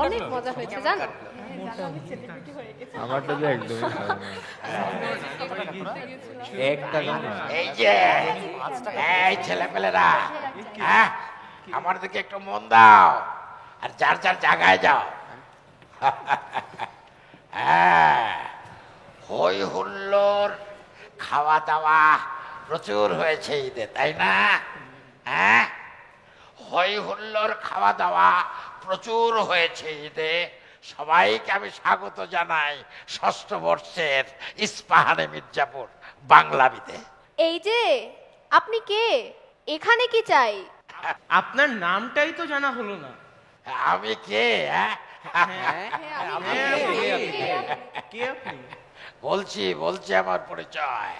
অনেক মজা হয়েছে জানো। আমারটা তো একদমই ভালো না। একটা এই যে এই ছেলেপেলেরা, হ্যাঁ, আমার দিকে একটু মন দাও আর যার যার জায়গায় যাও। হ্যাঁ, হই হুল্লোড় খাওয়া দাওয়া প্রচুর হয়েছে ঈদে, তাই না? হ্যাঁ, হই হুল্লোড় খাওয়া দাওয়া প্রচুর হয়েছে ঈদে। সবাইকে আমি স্বাগত জানাই ষষ্ঠ বর্ষের ইস্পাহানে মির্জাপুর বাংলাবিদে। এই যে আপনি কে, এখানে কি চাই? আপনার নামটাই তো জানা হলো না। আমি কে? হ্যাঁ, কে আপনি? বলছি আমার পরিচয়।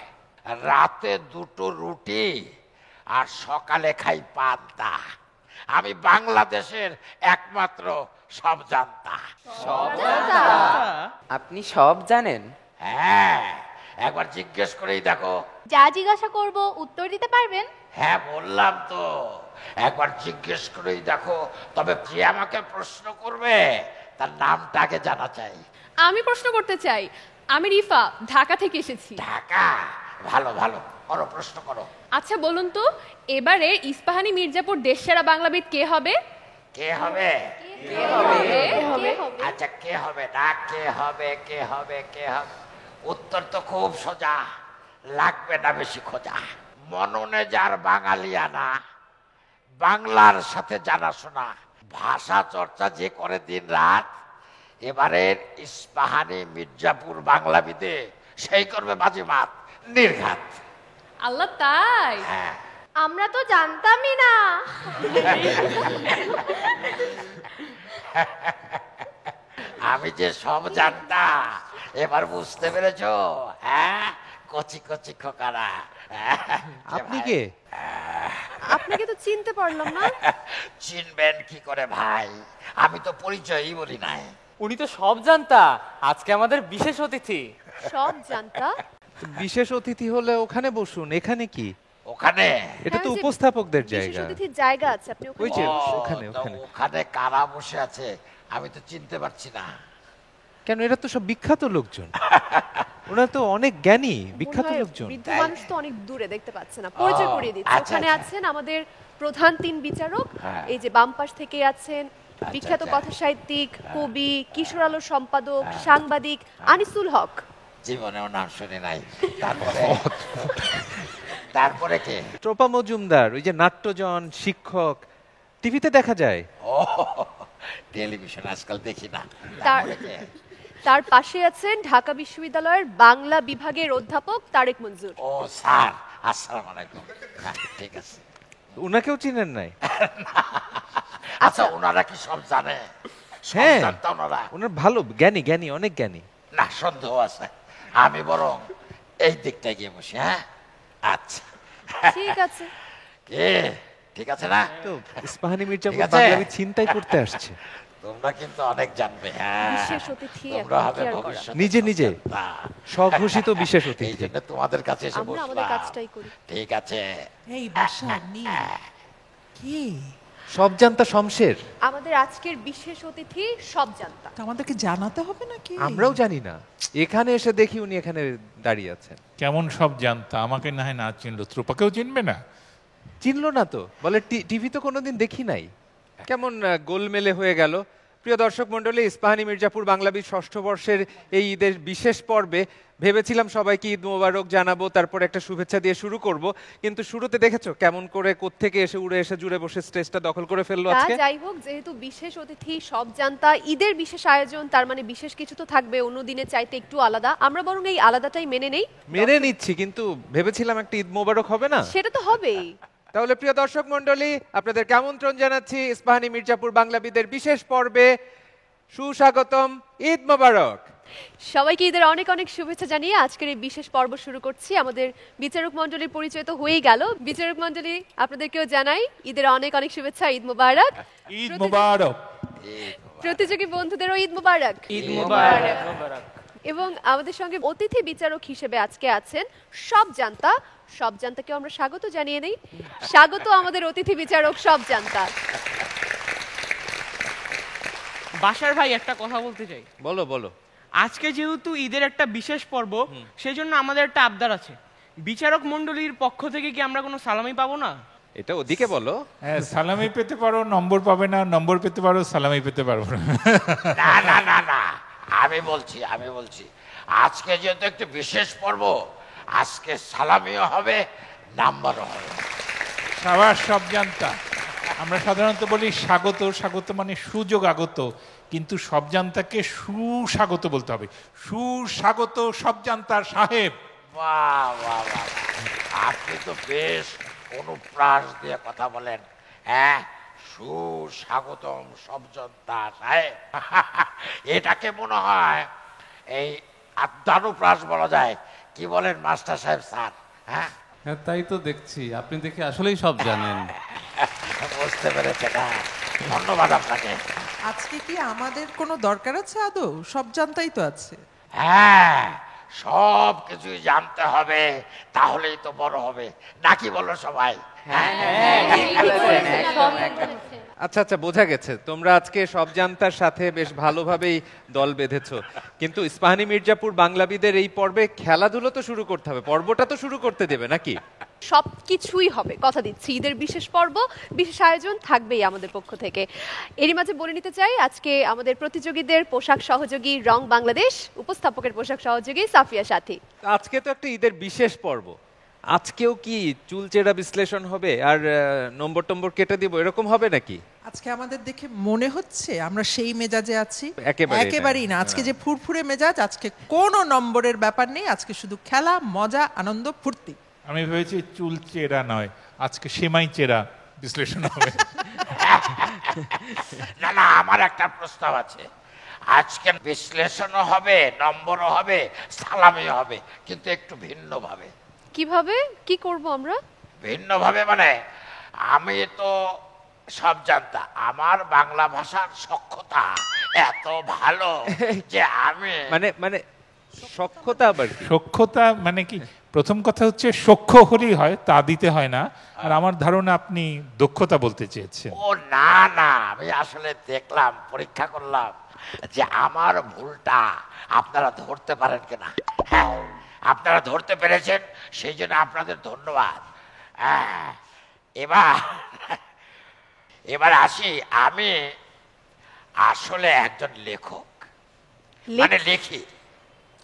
রাতে 2টো রুটি আর সকালে খাই পান্তা। আমি বাংলাদেশের একমাত্র সব জানতা। আপনি সব জানেন? হ্যাঁ, একবার জিজ্ঞেস করেই দেখো। যা জিজ্ঞাসা করব উত্তর দিতে পারবেন? হ্যাঁ, বললাম তো, একবার জিজ্ঞেস করেই দেখো। তবে যে আমাকে প্রশ্ন করবে তার নামটা আগে জানা চাই। আমি প্রশ্ন করতে চাই। আমি রিফা, ঢাকা থেকে এসেছি। ঢাকা? ভালো ভালো, করো, প্রশ্ন করো। আচ্ছা বলুন তো, এবারে ইস্পাহানি মির্জাপুর দেশসেরা বাংলাবিদ কে হবে? কে হবে? কে হবে? আচ্ছা, কে হবে না, কে হবে, কে হবে, কে হবে? উত্তর তো খুব সোজা, লাগবে না বেশি খোঁজা। মননে যার বাঙালিয়ানা, বাংলার সাথে জানাশোনা, ভাষা চর্চা যে করে দিন রাত, এবারের ইস্পাহানি মির্জাপুর বাংলাবিদে সেই করবে বাজিমাত নির্ঘাত। আল্লাহ, তাই? হ্যাঁ, আমরা তো জানতামই না। আমি যে সব জানতাম, এবার বুঝতে পেরেছো? হ্যাঁ, কচি কচি খোকারা। আপনি কে? আপনাকে তো চিনতে পারলাম না। চিনবেন কি করে ভাই, আমি তো পরিচয়ই বলি নাই। উনি তো সব জানতা, আজকে আমাদের বিশেষ অতিথি। সব জানতা? বিশেষ অতিথি হলে ওখানে বসুন, এখানে কি? ওখানে? এটা তো হ্যাঁ, যে উপস্থাপকদের বিশেষ জায়গা। অতিথির জায়গা আছে, আপনি ওই ওখানে যে ও, ওখানে তা ওখানে ওখানে কারা বসে আছে আমি তো চিনতে পারছি না। কেন, এরা তো সব বিখ্যাত লোকজন। ওরা তো অনেক জ্ঞানী, বিখ্যাত মনে হয় লোকজন। বৃদ্ধ মানুষ তো অনেক দূরে, দেখতে পাচ্ছে না। পরিচয় করিয়ে দিচ্ছি। আচ্ছা, ওখানে আচ্ছা। আছেন আমাদের প্রধান 3 বিচারক। হ্যাঁ। এই যে বাম পাশ থেকে আছেন বিখ্যাত আচ্ছা। কথা সাহিত্যিক, কবি, কিশোর আলোর সম্পাদক, সাংবাদিক আনিসুল হক। জীবনেও নাম শুনি নাই। তারপরে তারপরে কে? ট্রোপা মজুমদার, ওই যে নাট্যজন, শিক্ষক, টিভিতে দেখা যায়। ও, টেলিভিশন আজকাল দেখি না। তার তারপরে কে? তার পাশে আছেন ঢাকা বিশ্ববিদ্যালয়ের বাংলা বিভাগের অধ্যাপক তারেক মঞ্জুর। ও স্যার, আসসালামু আলাইকুম। হ্যাঁ, ঠিক আছে। উনাকেও চিনেন নাই? আচ্ছা, ওনারা কি সব জানে? সব হ্যাঁ, জানতো ওনারা? ওনার ভালো জ্ঞানী, জ্ঞানী, অনেক জ্ঞানী। না, সন্দেহ আছে। আমি বরং এই দিকটায় গিয়ে বসি। হ্যাঁ, আচ্ছা। ঠিক আছে। কে? ঠিক আছে না? তো ইস্পাহানি মির্জাপুর ঠিক আছে। বাংলাবিদ ছিনতাই করতে আসছে। তোমরা কিন্তু অনেক জানবে। হ্যাঁ, বিশেষ অতিথি তোমরা এখন হবে কি আর করা? ভবিষ্যতে নিজে নিজে সন্তানরা। স্বঘোষিত বিশেষ এই অতিথি। জন্য তোমাদের কাছে এসে আমরা আমাদের বসলাম। কাজটাই করি। ঠিক আছে। এই বাসা আপনি কি? সব জানতা শমশের। আমাদের আজকের বিশেষ অতিথি সব জানতা। তা আমাদেরকে জানাতে হবে নাকি? আমরাও জানি না, এখানে এসে দেখি উনি এখানে দাঁড়িয়ে আছেন। কেমন সব জানতা, আমাকে না হয় না চিনলো, ত্রুপাকেও চিনবে না? চিনলো না তো, বলে টিভি তো কোনোদিন দেখি নাই। কেমন গোলমেলে হয়ে গেল। প্রিয় দর্শক মণ্ডলী, ইস্পাহানি মির্জাপুর বাংলাবিদ ষষ্ঠ বর্ষের এই ঈদের বিশেষ পর্বে ভেবেছিলাম সবাইকে ঈদ মোবারক জানাবো, তারপর একটা শুভেচ্ছা দিয়ে শুরু করব, কিন্তু শুরুতে দেখেছো কেমন করে কোত্থেকে এসে উড়ে এসে জুড়ে বসে স্টেজটা দখল করে ফেললো তা আজকে। যাই হোক, যেহেতু বিশেষ অতিথি সব জানতা, ঈদের বিশেষ আয়োজন, তার মানে বিশেষ কিছু তো থাকবে, অন্য দিনের চাইতে একটু আলাদা। আমরা বরং এই আলাদাটাই মেনে নেই। মেনে নিচ্ছি, কিন্তু ভেবেছিলাম একটা ঈদ মোবারক হবে না। সেটা তো হবেই। তাহলে প্রিয় দর্শক মণ্ডলী, আপনাদেরকে আমন্ত্রণ জানাচ্ছি ইস্পাহানি মির্জাপুর বাংলাবিদের বিশেষ পর্বে। সুস্বাগতম, ঈদ মোবারক। সবাইকে ঈদের অনেক অনেক শুভেচ্ছা জানিয়ে আজকের এই বিশেষ পর্ব শুরু করছি। আমাদের বিচারক মণ্ডলীর পরিচয় তো হয়েই গেল। বিচারক মণ্ডলী, আপনাদেরকেও জানাই ঈদের অনেক অনেক শুভেচ্ছা, ঈদ মোবারক। ঈদ মোবারক। প্রতিযোগী বন্ধুদেরও ঈদ মোবারক। ঈদ মোবারক। এবং আমাদের সঙ্গে অতিথি বিচারক হিসেবে আজকে আছেন সব জানতা। সব জানতাকেও আমরা স্বাগত জানিয়ে নেই। স্বাগত আমাদের অতিথি বিচারক সব জানতা। বাসার ভাই একটা কথা বলতে চাই। বলো বলো। আজকে যেহেতু ঈদের একটা বিশেষ পর্ব, সেই জন্য আমাদের একটা আবদার আছে। বিচারক মণ্ডলীর পক্ষ থেকে কি আমরা কোনো সালামি পাবো না? এটা ওদিকে বলো। হ্যাঁ, সালামি পেতে পারো, নম্বর পাবে না, নম্বর পেতে পারো, সালামি পেতে পারবো না। না না না না, আমি বলছি আজকে যেহেতু একটু বিশেষ পর্ব, আজকে সালামিও হবে, নাম্বারও হবে। সাবাস সব জানতা। আমরা সাধারণত বলি স্বাগত, স্বাগত মানে সুযোগ আগত, কিন্তু সব জানতাকে সুস্বাগত বলতে হবে। সুস্বাগত সব জানতার সাহেব। বাহ বাহ বাহ, আপনি তো বেশ অনুপ্রাস দিয়ে কথা বলেন। হ্যাঁ, সুস্বাগতম সবজনতা সাহেব। এটাকে মনে হয় এই আত্মানুপ্রাস বলা যায়। কি বলেন মাস্টার সাহেব স্যার? হ্যাঁ, হ্যাঁ, তাই তো দেখছি আপনি দেখে আসলেই সব জানেন। বুঝতে পেরেছে না, ধন্যবাদ আপনাকে। আজকে কি আমাদের কোনো দরকার আছে আদৌ? সব জানতাই তো আছে। হ্যাঁ, সব কিছুই জানতে হবে, তাহলেই তো বড় হবে, নাকি বলো সবাই? আচ্ছা আচ্ছা, বোঝা গেছে তোমরা আজকে সব জানতার সাথে বেশ ভালোভাবেই দল বেঁধেছো, কিন্তু ইস্পাহানি মির্জাপুর বাংলাবিদের এই পর্বে খেলাধুলো তো শুরু করতে হবে, পর্বটা তো শুরু করতে দেবে নাকি? সবকিছুই হবে, কথা দিচ্ছি। ঈদের বিশেষ পর্ব, বিশেষ আয়োজন থাকবেই আমাদের পক্ষ থেকে। এরই মাঝে বলে নিতে চাই, আজকে আমাদের প্রতিযোগীদের পোশাক সহযোগী রং বাংলাদেশ, উপস্থাপকের পোশাক সহযোগী সাফিয়া সাথী। আজকে তো একটা ঈদের বিশেষ পর্ব, আজকেও কি চুলচেরা বিশ্লেষণ হবে আর নম্বর টম্বর কেটে দিব, এরকম হবে নাকি? আজকে আমাদের দেখে মনে হচ্ছে আমরা সেই মেজাজে আছি। একেবারেই না, আজকে যে ফুরফুরে মেজাজ, আজকে কোনো নম্বরের ব্যাপার নেই, আজকে শুধু খেলা, মজা, আনন্দ, ফুর্তি। আমি ভেবেছি চুল চেরা নয়, আজকে সেমাই চেরা বিশ্লেষণ হবে। না না, আমার একটা প্রস্তাব আছে। আজকে বিশ্লেষণও হবে, নম্বরও হবে, সালামিও হবে, কিন্তু একটু ভিন্নভাবে। কিভাবে, কি করব আমরা? ভিন্নভাবে মানে, আমি তো সব জানতাম, আমার বাংলা ভাষার সক্ষতা এত ভালো যে আমি মানে সক্ষতা আবার কি? সক্ষতা মানে কি? প্রথম কথা হচ্ছে সক্ষ হলেই হয়, তা দিতে হয় না। আর আমার ধারণা আপনি দক্ষতা বলতে চেয়েছেন। ও না না, আমি আসলে দেখলাম, পরীক্ষা করলাম যে আমার ভুলটা আপনারা ধরতে পারেন কিনা। হ্যাঁ, আপনারা ধরতে পেরেছেন, সেই জন্য আপনাদের ধন্যবাদ। এবার আসি, আমি আসলে একজন লেখক, মানে লিখি।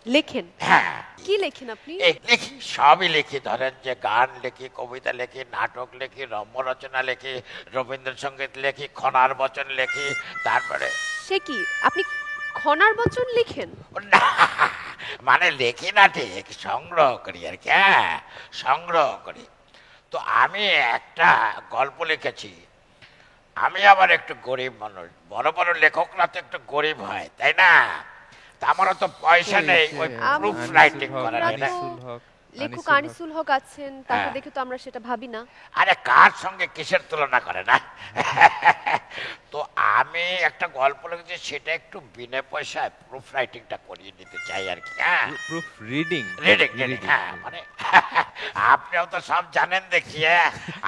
লেখেন? হ্যাঁ। কি লেখেন আপনি? লিখি, সবই লিখি। ধরেন যে গান লিখি, কবিতা লিখি, নাটক লিখি, রম্য রচনা লিখি, রবীন্দ্রসঙ্গীত লিখি, খনার বচন লিখি, তারপরে। সে কি, আপনি খনার বচন লিখেন? না, মানে লিখি না ঠিক, সংগ্রহ করি আর কি। হ্যাঁ, সংগ্রহ করি। তো আমি একটা গল্প লিখেছি। আমি আবার একটু গরিব মানুষ, বড় বড় লেখকরা তো একটু গরিব হয়, তাই না? আমারও তো পয়সা নেই ওই প্রুফ রাইটিং করার। লেখক আনিসুল হক আছেন, তাকে দেখে তো আমরা সেটা ভাবি না। আরে কার সঙ্গে কিসের তুলনা করে না? তো আমি একটা গল্প লিখেছি, সেটা একটু বিনা পয়সায় প্রুফ রাইটিংটা করিয়ে নিতে চাই আর কি। হ্যাঁ, প্রুফ রিডিং। হ্যাঁ, মানে আপনিও তো সব জানেন দেখি।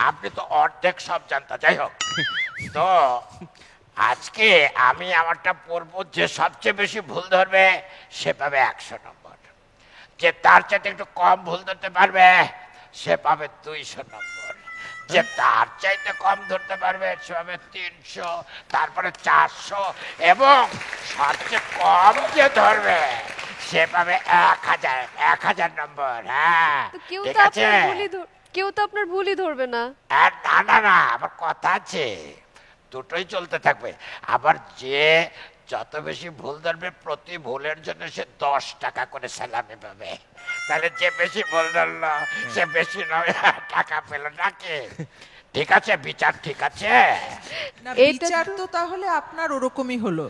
আপনি তো অর্ধেক সব জানতা। যাই হোক, তো আজকে আমি আমারটা পড়বো, যে সবচেয়ে বেশি ভুল ধরবে সে পাবে 100 নম্বর, যে তার চাইতে একটু কম ভুল ধরতে পারবে সে পাবে 200 নম্বর, যে তার চাইতে কম ধরতে পারবে সে পাবে 300, তারপরে 400, এবং সবচেয়ে কম যে ধরবে সে পাবে 1000 নম্বর। হ্যাঁ, ঠিক আছে। কেউ তো আপনার ভুলই ধরবে না। না না না, আমার কথা আছে, দুটোই চলতে থাকবে। আবার যে যত বেশি ভুল ধরবে, প্রতি ভুলের জন্য সে 10 টাকা করে সালামি পাবে। তাহলে যে বেশি ভুল ধরলো সে বেশি টাকা পেল নাকি? ঠিক আছে, বিচার ঠিক আছে। না, বিচার তো তাহলে আপনার ওরকমই হলো,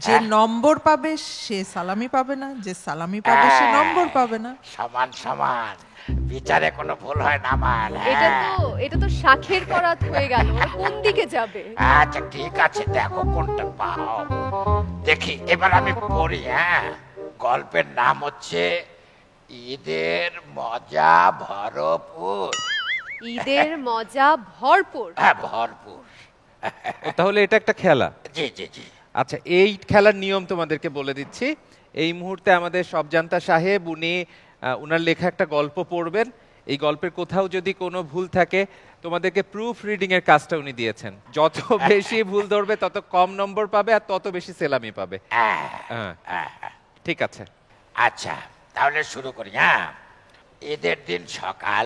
যে নম্বর পাবে সে সালামি পাবে না, যে সালামি পাবে সে নম্বর পাবে না। সমান সমান, বিচারে কোনো ভুল হয় না আমার। এটা তো শাখের করাত হয়ে গেল, কোন দিকে যাবে? আচ্ছা ঠিক আছে, দেখো কোনটা পাও। দেখি, এবার আমি পড়ি। হ্যাঁ, গল্পের নাম হচ্ছে ঈদের মজা ভরপুর। ঈদের মজা ভরপুর? হ্যাঁ, ভরপুর। তাহলে এটা একটা খেলা? জি জি জি। আচ্ছা, এই খেলার নিয়ম তোমাদেরকে বলে দিচ্ছি। এই মুহূর্তে আমাদের সবজান্তা সাহেব উনি উনার লেখা একটা গল্প পড়বেন। এই গল্পের কোথাও যদি কোনো ভুল থাকে তোমাদেরকে প্রুফ রিডিং এর কাজটা উনি দিয়েছেন। যত বেশি ভুল ধরবে তত কম নম্বর পাবে আর তত বেশি সেলামি পাবে। ঠিক আছে, আচ্ছা তাহলে শুরু করি। হ্যাঁ, ঈদের দিন সকাল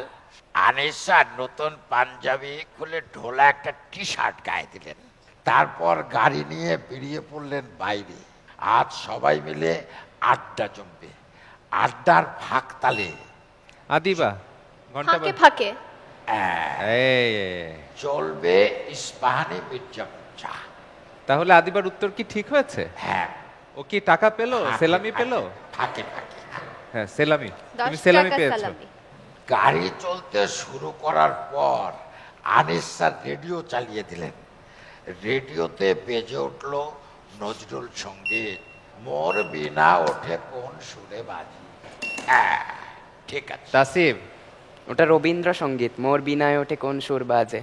আনিসা নতুন পাঞ্জাবি খুলে ঢোলা একটা টি শার্ট গায়ে দিলেন, তারপর গাড়ি নিয়ে বেরিয়ে পড়লেন বাইরে। আজ সবাই মিলে আড্ডা জমবে। আড্ডার ফাঁক তালে আদিবা ঘন্টা ফাঁকে ফাঁকে চলবে ইস্পাহানি মির্জাপুর চা। তাহলে আদিবার উত্তর কি ঠিক হয়েছে? হ্যাঁ, ও কি টাকা পেলো, সেলামি পেলো? ফাঁকে ফাঁকে। হ্যাঁ, সেলামি। 10 তুমি সেলামি টাকা পেয়েছো। সালামি। গাড়ি চলতে শুরু করার পর আনিস স্যার রেডিও চালিয়ে দিলেন। রেডিওতে বেজে উঠল নজরুল সঙ্গীত, মোর বিনা ওঠে কোন সুরে বাজি। হ্যাঁ ঠিক আছে। তাসিম, ওটা রবীন্দ্রসঙ্গীত, মোর বিনায় ওঠে কোন সুর বাজে।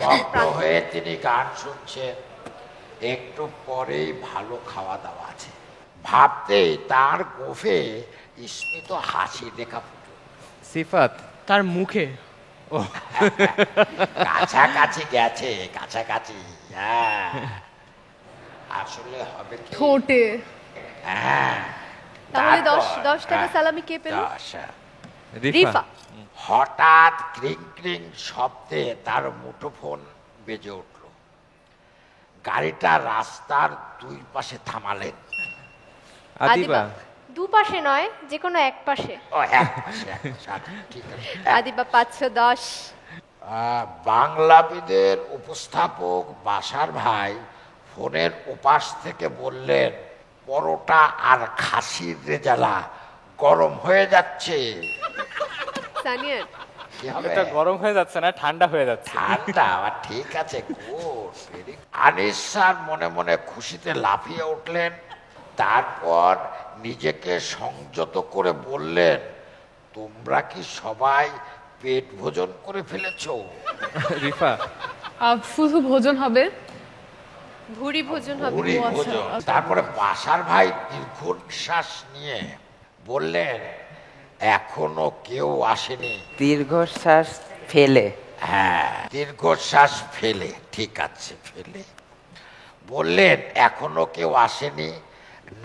মগ্ন হয়ে তিনি গান শুনছেন। একটু পরেই ভালো খাওয়া দাওয়া আছে ভাবতেই তার গোফে স্মিত হাসি দেখা ফুটল। সিফাত তার মুখে কাছাকাছি গেছে, কাছাকাছি। হ্যাঁ, আসলে হবে কি? ঠোঁটে। হ্যাঁ, তাহলে তারপর, 10 টাকা হ্যাঁ, সালামি কে পেল? 10, হ্যাঁ। রিফা। হঠাৎ ক্রিং ক্রিং শব্দে তার মুঠোফোন বেজে উঠল। গাড়িটা রাস্তার দুই পাশে থামালেন। আদিবা, দুপাশে নয়, যে কোনো এক পাশে। ও এক পাশে, এক পাশে, আচ্ছা, ঠিক আছে। আদিবা 510। বাংলাবিদের উপস্থাপক বাসার ভাই ফোনের ওপাশ থেকে বললেন, পরোটা আর খাসির রেজালা গরম হয়ে যাচ্ছে। সানিয়া কি হবে? এটা গরম হয়ে যাচ্ছে না, ঠান্ডা হয়ে যাচ্ছে। ঠান্ডা, ঠিক আছে, গুড। আনিস স্যার মনে মনে খুশিতে লাফিয়ে উঠলেন। তারপর নিজেকে সংযত করে বললেন, তোমরা কি সবাই পেট ভোজন করে ফেলেছো? রিফা, শুধু ভোজন হবে, ভুরি ভোজন হবে। ভুরি ভোজন। তারপরে বাসার ভাই দীর্ঘশ্বাস নিয়ে বললেন, এখনো কেউ আসেনি। দীর্ঘশ্বাস ফেলে। হ্যাঁ, দীর্ঘশ্বাস ফেলে, ঠিক আছে, ফেলে বললেন, এখনো কেউ আসেনি।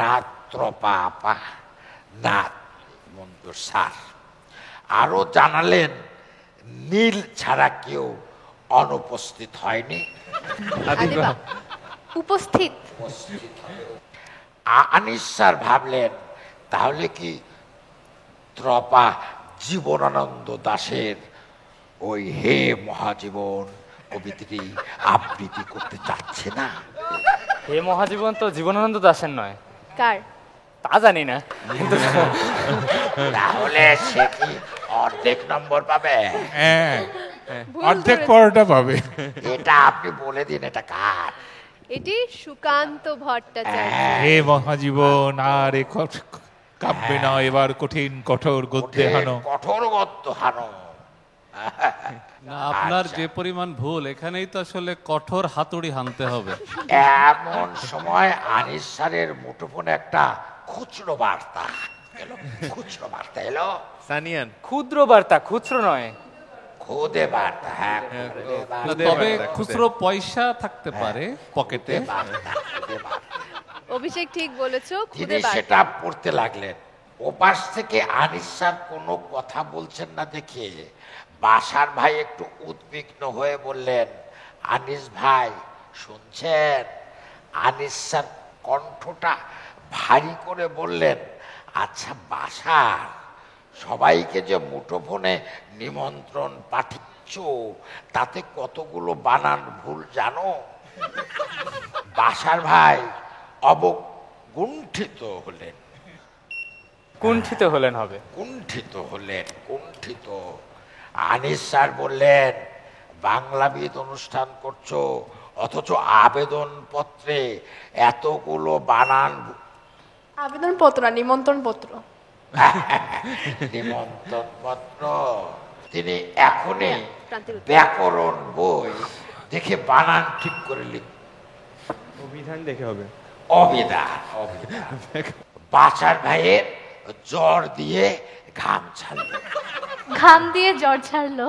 না ত্রপা আপা, না মন্তর স্যার। আরো জানালেন, নীল ছাড়া কেউ অনুপস্থিত হয়নি। আদিবা উপস্থিত। আনিস স্যার ভাবলেন, তাহলে কি ত্রপা জীবনানন্দ দাশের ওই হে মহাজীবন কবিতাটি আবৃত্তি করতে চাচ্ছে না? হে মহাজীবন তো জীবনানন্দ দাশের নয়। কার? তা জানি না। তাহলে সে কি অর্ধেক নম্বর পাবে? হ্যাঁ, অর্ধেক পরোটা পাবে। এটা আপনি বলে দিন, এটা কার? এটি সুকান্ত ভট্টাচার্য। হে মহাজীবন আর এ কাব্যে না, এবার কঠিন কঠোর গদ্যে হানো। কঠোর গদ্য হানো। না, আপনার আচ্ছা। যে পরিমাণ ভুল, এখানেই তো আসলে কঠোর হাতুড়ি হানতে হবে। এমন সময় আনিস স্যারের মুঠোফোনে একটা খুচরো বার্তা এলো। খুচরো বার্তা এলো। সানিয়ান, ক্ষুদ্র বার্তা, খুচরো নয়। খুদে বার্তা। হ্যাঁ, খুদে বার্তা। তবে খুচরো পয়সা থাকতে পারে পকেটে। খুদে বার্তা, খুদে বার্তা। অভিষেক ঠিক বলেছো, তিনি খুদে বার্তা। সেটা পড়তে লাগলেন। ওপাশ থেকে আনিস স্যার কোনো কথা বলছেন না দেখে বাসার ভাই একটু উদ্বিগ্ন হয়ে বললেন, আনিস ভাই শুনছেন? আনিস স্যার কণ্ঠটা ভারী করে বললেন, আচ্ছা বাসার সবাইকে যে মুঠোফোনে নিমন্ত্রণ পাঠিয়েছ, তাতে কতগুলো বানান ভুল জানো? বাসার ভাই অবগুণ্ঠিত হলেন। কুণ্ঠিত হলেন হবে। কুণ্ঠিত হলেন, কুণ্ঠিত। আনিস স্যার বললেন, বাংলাবিদ অনুষ্ঠান করছো, অথচ আবেদন পত্রে এতগুলো বানান। আবেদন পত্র না, নিমন্ত্রণ পত্র। নিমন্ত্রণ পত্র। তিনি এখনই প্রান্তিক উত্তর। ব্যাকরণ বই দেখে বানান ঠিক করে লিখ। অভিধান দেখে হবে। অবিধান বাচার ভাইয়ের জ্বর দিয়ে ঘাম ছাড়লো। ঘাম দিয়ে জ্বর ছাড়লো।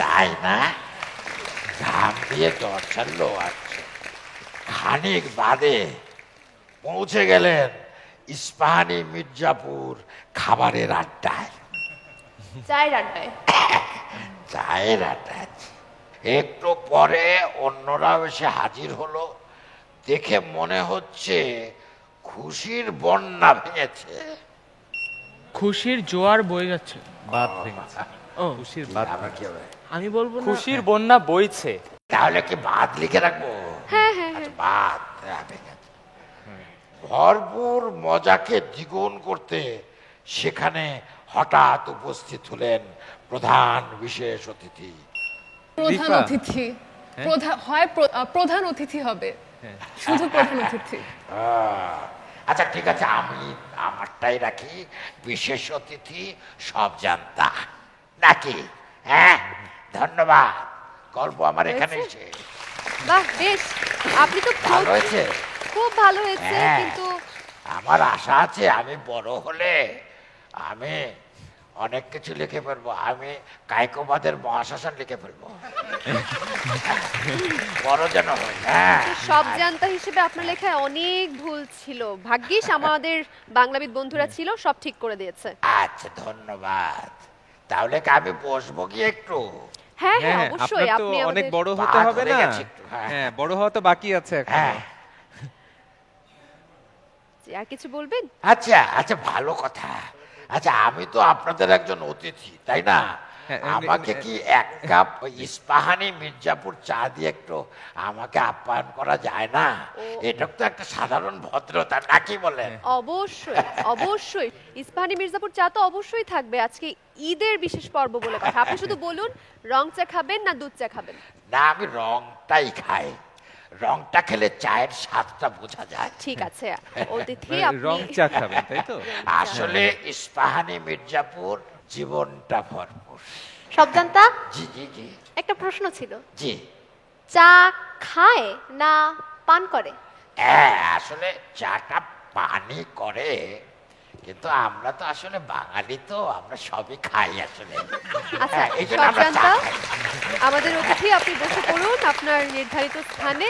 তাই না? ঘাম দিয়ে জ্বর ছাড়লো। আচ্ছা, খানিক বাদে পৌঁছে গেলেন ইস্পাহানি মির্জাপুর খাবারের আড্ডায়। চায়ের আড্ডায়। চায়ের আড্ডায়। একটু পরে অন্যরাও এসে হাজির হলো। দেখে মনে হচ্ছে খুশির বন্যা ভেঙেছে। খুশির জোয়ার বয়ে যাচ্ছে। বাদ ভেঙেছে। ও খুশির বাদ আবার কি হবে? আমি বলবো না। খুশির বন্যা বইছে। তাহলে কি বাদ লিখে রাখবো? হ্যাঁ হ্যাঁ আচ্ছা, বাদ। ভরপুর মজাকে দ্বিগুণ করতে সেখানে হঠাৎ উপস্থিত হলেন প্রধান বিশেষ অতিথি। প্রধান অতিথি প্রধান অতিথি হবে, শুধু প্রধান অতিথি। আচ্ছা ঠিক আছে, আমি আমারটাই রাখি, বিশেষ অতিথি সব জানতা নাকি? হ্যাঁ, ধন্যবাদ। গল্প আমার এখানে এসে বাহ, বেশ। আপনি তো ভালো হয়েছে। খুব ভালো হয়েছে, হ্যাঁ। কিন্তু আমার আশা আছে আমি বড় হলে আমি অনেক কিছু লিখে ফেলবো। আমি কায়কোবাদের মহাশাসন লিখে ফেলবো। বড় যেন হই। হ্যাঁ, সব জানতা হিসেবে আপনার লেখায় অনেক ভুল ছিল। ভাগ্যিস আমাদের বাংলাবিদ বন্ধুরা ছিল, সব ঠিক করে দিয়েছে। আচ্ছা ধন্যবাদ। তাহলে কি আমি বসবো কি একটু? হ্যাঁ হ্যাঁ, হ্যাঁ, অবশ্যই। আপনার তো আপনি অনেক আমাদের বড় হতে বাদ হবে হয়ে না? গেছে একটু, হ্যাঁ। হ্যাঁ, বড় হওয়া তো বাকি আছে এখনো। হ্যাঁ। আর কিছু বলবেন? আচ্ছা আচ্ছা, ভালো কথা। আচ্ছা, আমি তো আপনাদের একজন অতিথি, তাই না? হ্যাঁ, আমাকে কি এক কাপ ওই ইস্পাহানি মির্জাপুর চা দিয়ে একটু আমাকে আপ্যায়ন করা যায় না? এটা তো একটা সাধারণ ভদ্রতা, নাকি বলেন? অবশ্যই অবশ্যই, ইস্পাহানি মির্জাপুর চা তো অবশ্যই থাকবে। আজকে ঈদের বিশেষ পর্ব বলে কথা। আপনি শুধু বলুন, রং চা খাবেন না দুধ চা খাবেন? না, আমি রংটাই খাই। রংটা খেলে চায়ের স্বাদটা বোঝা যায়। ঠিক আছে অতিথি, রং আপনি চা খাবেন, তাই তো? আসলে ইস্পাহানি মির্জাপুর জীবনটা ভরপুর। সব জানতা, জি জি জি একটা প্রশ্ন ছিল। জি। চা খায় না পান করে? হ্যাঁ, আসলে চাটা পানি করে, কিন্তু আমরা তো আসলে বাঙালি, তো আমরা সবই খাই আসলে। আচ্ছা, হ্যাঁ, এই জন্য সব আমরা চা জানতা খাই। আমাদের অতিথি, আপনি বসে পড়ুন আপনার নির্ধারিত স্থানে।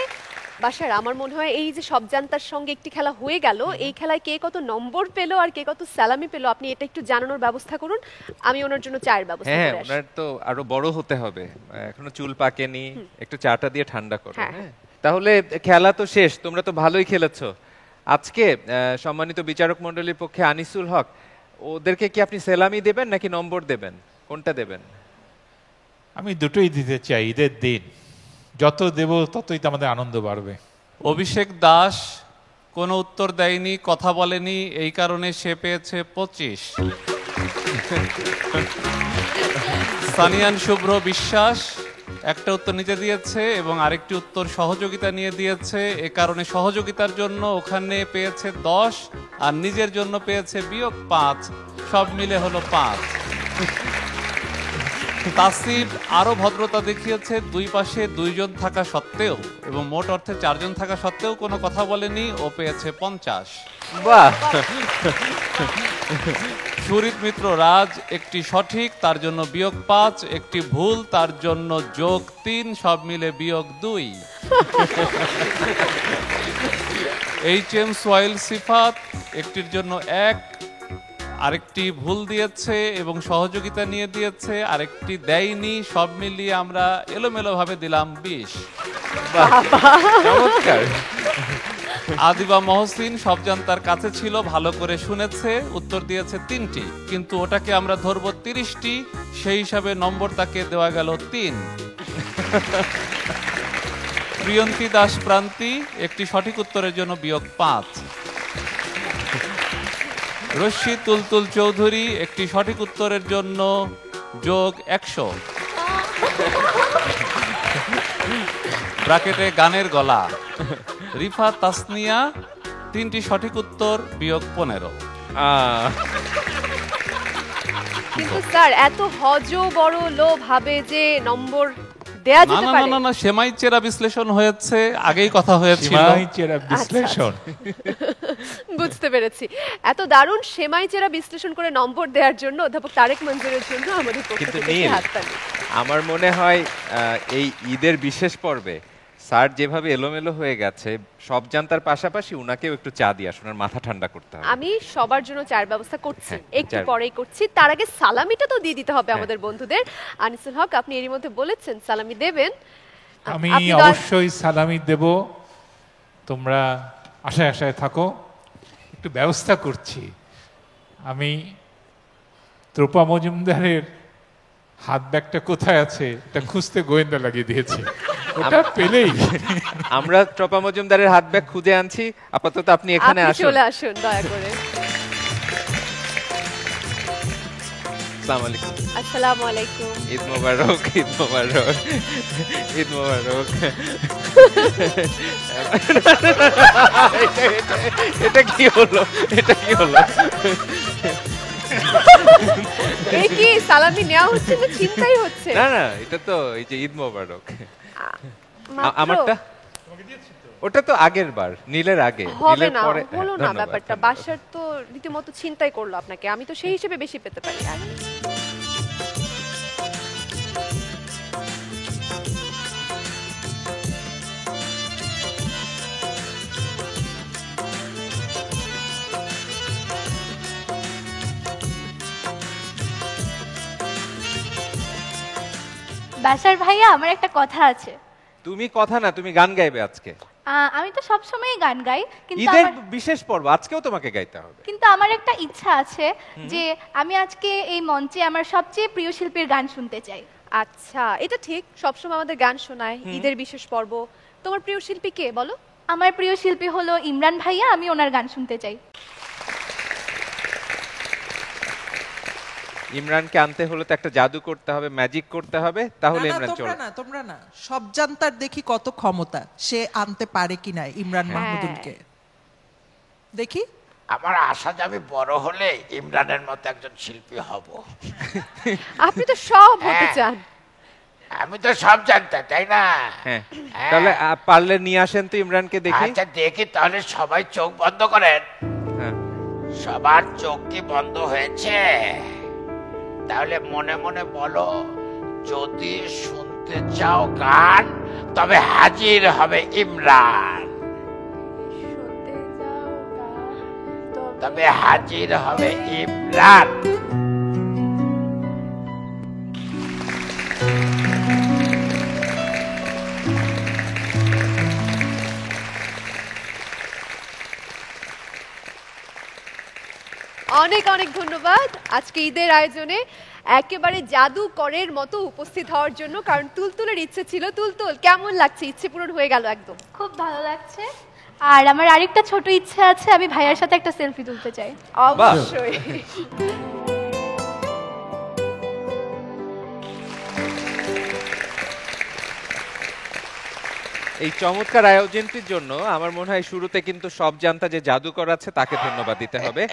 বাসার আমার মনে হয় এই যে সব জানতার সঙ্গে একটি খেলা হয়ে গেল, এই খেলায় কে কত নম্বর পেলো আর কে কত সালামি পেলো, আপনি এটা একটু জানানোর ব্যবস্থা করুন। আমি ওনার জন্য চায়ের ব্যবস্থা হ্যাঁ, করে আসি। ওনার তো আরো বড় হতে হবে, এখনো চুল পাকেনি। একটু চাটা দিয়ে ঠান্ডা করো। হ্যাঁ। হ্যাঁ, তাহলে খেলা তো শেষ। তোমরা তো ভালোই খেলেছো আজকে। সম্মানিত বিচারক মণ্ডলীর পক্ষে আনিসুল হক, ওদেরকে কি আপনি সেলামি দেবেন নাকি নম্বর দেবেন? কোনটা দেবেন? আমি দুটোই দিতে চাই। ঈদের দিন যত দেব ততই তো আমাদের আনন্দ বাড়বে। অভিষেক দাস কোনো উত্তর দেয়নি, কথা বলেনি, এই কারণে সে পেয়েছে 25। সানিয়ান শুভ্র বিশ্বাস একটা উত্তর নিচে দিয়েছে এবং আরেকটি উত্তর সহযোগিতা নিয়ে দিয়েছে, এ কারণে সহযোগিতার জন্য ওখানে পেয়েছে 10 আর নিজের জন্য পেয়েছে -5, সব মিলে হলো 5। তাসিব আরো ভদ্রতা দেখিয়েছে, দুই পাশে দুইজন থাকা সত্ত্বেও এবং মোট অর্থে 4 জন থাকা সত্ত্বেও কোনো কথা বলেনি, ও পেয়েছে 50। বাহ। সুরিত মিত্র রাজ একটি সঠিক, তার জন্য -5, একটি ভুল, তার জন্য +3, সব মিলে -2। HM সোয়াইল সিফাত একটির জন্য 1, আরেকটি ভুল দিয়েছে এবং সহযোগিতা নিয়ে দিয়েছে, আরেকটি দেয়নি, সব মিলিয়ে আমরা এলোমেলো ভাবে দিলাম 20। চমৎকার। আদিবা মহসিন সব জানতার কাছে ছিল, ভালো করে শুনেছে, উত্তর দিয়েছে 3টি, কিন্তু ওটাকে আমরা ধরবো 30টি, সেই হিসাবে নম্বর তাকে দেওয়া গেল 3। প্রিয়ন্তী দাস প্রান্তি একটি সঠিক উত্তরের জন্য -5। রশ্মি তুলতুল চৌধুরী একটি সঠিক উত্তরের জন্য +100। ব্র্যাকেটে গানের গলা। রিফা তাসনিয়া 3টি সঠিক উত্তর, -15। কিন্তু স্যার এত হজ বড় লো ভাবে যে নম্বর দেয়া না যেতে না পারে? না না সেমাই চেরা বিশ্লেষণ হয়েছে, আগেই কথা হয়েছিল। সীমাই চেরা বিশ্লেষণ। বুঝতে পেরেছি। এত দারুণ সেমাই চেরা বিশ্লেষণ করে নম্বর দেওয়ার জন্য অধ্যাপক তারেক মঞ্জুরের জন্য আমাদের পক্ষ কিন্তু থেকে নীল, হাততালি। আমার মনে হয় এই ঈদের বিশেষ পর্বে স্যার যেভাবে এলোমেলো হয়ে গেছে, সব জানতার পাশাপাশি উনাকেও একটু চা দিয়ে আসুন, ওনার মাথা ঠান্ডা করতে হবে। আমি সবার জন্য চায়ের ব্যবস্থা করছি, হ্যাঁ, একটু চায়ের- পরেই করছি। তার আগে সালামিটা তো দিয়ে দিতে হবে হ্যাঁ। আমাদের বন্ধুদের। আনিসুল হক, আপনি এরই মধ্যে বলেছেন সালামি দেবেন। আমি আপনি দয়া- অবশ্যই সালামি দেব, তোমরা আশায় আশায় থাকো, একটু ব্যবস্থা করছি। আমি ত্রোপা মজুমদারের হাত ব্যাগটা কোথায় আছে এটা খুঁজতে গোয়েন্দা লাগিয়ে দিয়েছি, ওটা পেলেই আমরা ট্রপা মজুমদারের হাত ব্যাগ খুঁজে আনছি। আপাতত আপনি এখানে আপনি আসুন। চলে আসুন দয়া করে। আসসালামু আলাইকুম। আসসালামু আলাইকুম। ঈদ মোবারক, ঈদ মোবারক, ঈদ মোবারক। এটা কি হলো? এটা কি হলো? এই কি সালামি নেওয়া হচ্ছে না চিন্তাই হচ্ছে? না না, এটা তো এই যে ঈদ মোবারক। মাত্র? আমারটা ওটা তো আগের বার, নীলের আগে, হবে নীলের না, পরে। হলো না ধন্যবাদ, ব্যাপারটা। ধন্যবাদ। বাসার তো রীতিমতো চিন্তাই করলো আপনাকে, আমি তো সেই হিসেবে বেশি পেতে পারি। আর বাসার ভাইয়া, আমার একটা কথা আছে। তুমি কথা না, তুমি গান গাইবে আজকে। আমি তো সবসময় গান গাই, কিন্তু ঈদের আমার বিশেষ পর্ব, আজকেও তোমাকে গাইতে হবে। কিন্তু আমার একটা ইচ্ছা আছে যে আমি আজকে এই মঞ্চে আমার সবচেয়ে প্রিয় শিল্পীর গান শুনতে চাই। আচ্ছা, এটা ঠিক, সবসময় আমাদের গান শোনায় ঈদের বিশেষ পর্ব। তোমার প্রিয় শিল্পী কে বলো? আমার প্রিয় শিল্পী হলো ইমরান ভাইয়া, আমি ওনার গান শুনতে চাই। ইমরানকে আনতে হলে তো একটা জাদু করতে হবে, ম্যাজিক করতে হবে, তাহলে না, না, ইমরান চলে। তোমরা না, সব জানতার দেখি কত ক্ষমতা, সে আনতে পারে কিনা ইমরান মাহমুদুলকে। দেখি। আমার আশা যে আমি বড় হলে ইমরানের মতো একজন শিল্পী হব। আপনি তো সব হতে হ্যাঁ। চান। আমি তো সব জানতাম, তাই না? হ্যাঁ, হ্যাঁ। তাহলে পারলে নিয়ে আসেন তো ইমরানকে দেখি। আচ্ছা দেখি, তাহলে সবাই চোখ বন্ধ করেন। হ্যাঁ, সবার চোখ কি বন্ধ হয়েছে? তাহলে মনে মনে বলো, যদি শুনতে চাও গান, তবে হাজির হবে ইমরান। তবে হাজির হবে ইমরান। অনেক অনেক ধন্যবাদ আজকে ঈদের আয়োজনে একেবারে জাদুকরের মতো উপস্থিত হওয়ার জন্য। কারণ তুলতুলের ইচ্ছে ছিল। তুলতুল, কেমন লাগছে? ইচ্ছে পূরণ হয়ে গেল একদম। খুব ভালো লাগছে। আর আমার আরেকটা ছোট ইচ্ছা আছে, আমি ভাইয়ার সাথে একটা সেলফি তুলতে চাই। অবশ্যই। এই চমৎকার আয়োজনটির জন্য আমার মনে হয় শুরুতে কিন্তু সব জানতা যে জাদুকর আছে তাকে ধন্যবাদ দিতে হবে।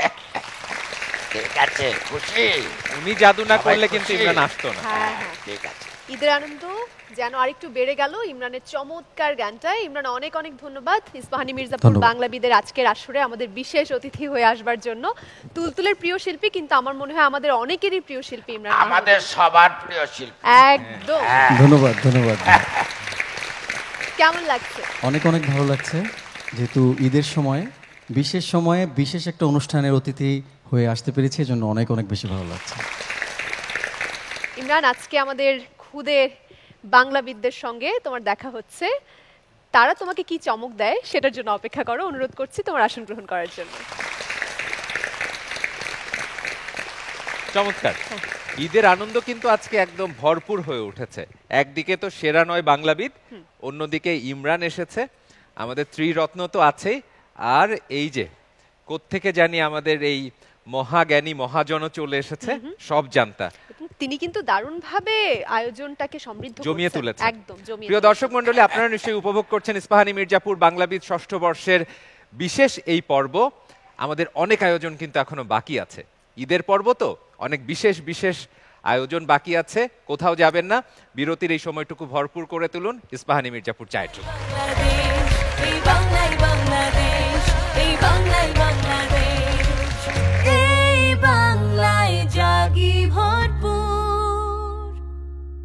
ঠিক আছে, খুশি? উনি জাদু না সবাই করলে কিন্তু খুশি? ইমরান আসতো না। হ্যাঁ হ্যাঁ, ঠিক আছে। ঈদের আনন্দ যেন আরেকটু বেড়ে গেল ইমরানের চমৎকার গানটায়। ইমরান, অনেক অনেক ধন্যবাদ ইস্পাহানি মির্জাপুর বাংলাবিদের আজকের আসরে আমাদের বিশেষ অতিথি হয়ে আসবার জন্য। তুলতুলের প্রিয় শিল্পী, কিন্তু আমার মনে হয় আমাদের অনেকেরই প্রিয় শিল্পী ইমরান। আমাদের সবার প্রিয় শিল্পী। একদম। ধন্যবাদ ধন্যবাদ। কেমন লাগছে? অনেক অনেক ভালো লাগছে, যেহেতু ঈদের সময় বিশেষ সময়ে বিশেষ একটা অনুষ্ঠানের অতিথি হয়ে আসতে পেরেছি, এজন্য অনেক অনেক বেশি ভালো লাগছে। ইমরান, আজকে আমাদের খুদে বাংলাবিদদের সঙ্গে তোমার দেখা হচ্ছে। তারা তোমাকে কি চমক দেয় সেটার জন্য অপেক্ষা করো। অনুরোধ করছি তোমার আসন গ্রহণ করার জন্য। চমৎকার। ঈদের আনন্দ কিন্তু আজকে একদম ভরপুর হয়ে উঠেছে। একদিকে তো সেরা নয় বাংলাবিদ, অন্যদিকে ইমরান এসেছে, আমাদের ত্রিরত্ন তো আছেই, আর এই যে কোত্থেকে জানি আমাদের এই মহাজ্ঞানী মহাজন চলে এসেছে, সব জানতা। তিনি কিন্তু দারুণভাবে আয়োজনটাকে সমৃদ্ধ জমিয়ে করছেন। তুলেছে। একদম জমিয়ে প্রিয় দর্শক মণ্ডলী, আপনারা নিশ্চয়ই উপভোগ করছেন ইস্পাহানি মির্জাপুর বাংলাবিদ ষষ্ঠ বর্ষের বিশেষ এই পর্ব। আমাদের অনেক আয়োজন কিন্তু এখনো বাকি আছে। ঈদের পর্ব তো অনেক বিশেষ বিশেষ আয়োজন বাকি আছে, কোথাও যাবেন না। বিরতির এই সময়টুকু ভরপুর করে তুলুন ইস্পাহানি মির্জাপুর চায়ের জন্য। এই বাংলায় বাংলাদেশ, এই বাংলায় বাংলাদেশ, এই বাংলায় জাগি ভরপুর।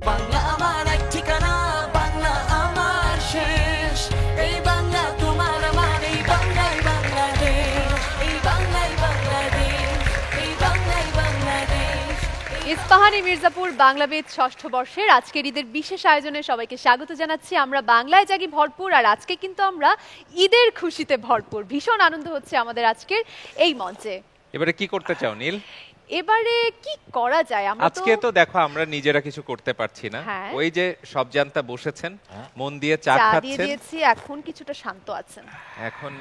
বাংলা আমার এক ঠিকানা, বাংলা আমার শেষ, এই বাংলা তোমার আমার, এই বাংলায় বাংলাদেশ, এই বাংলায় বাংলাদেশ, এই বাংলায় বাংলাদেশ। ইস্পাহানি মির্জাপুর বাংলাবিদ ষষ্ঠ বর্ষের আজকের ঈদের বিশেষ আয়োজনে সবাইকে স্বাগত জানাচ্ছি। আমরা বাংলায় জাগি ভরপুর, আর আজকে কিন্তু আমরা ঈদের খুশিতে ভরপুর। ভীষণ আনন্দ হচ্ছে আমাদের আজকের এই মঞ্চে। এবারে কি করতে চাও নীল? এবারে কি করা যায়? আমরা আজকে তো দেখো আমরা নিজেরা কিছু করতে পারছি না, হ্যাঁ। ওই যে সব জানতা বসেছেন মন দিয়ে চা চা দিয়ে খাচ্ছেন, দিয়েছি, এখন কিছুটা শান্ত আছেন। এখন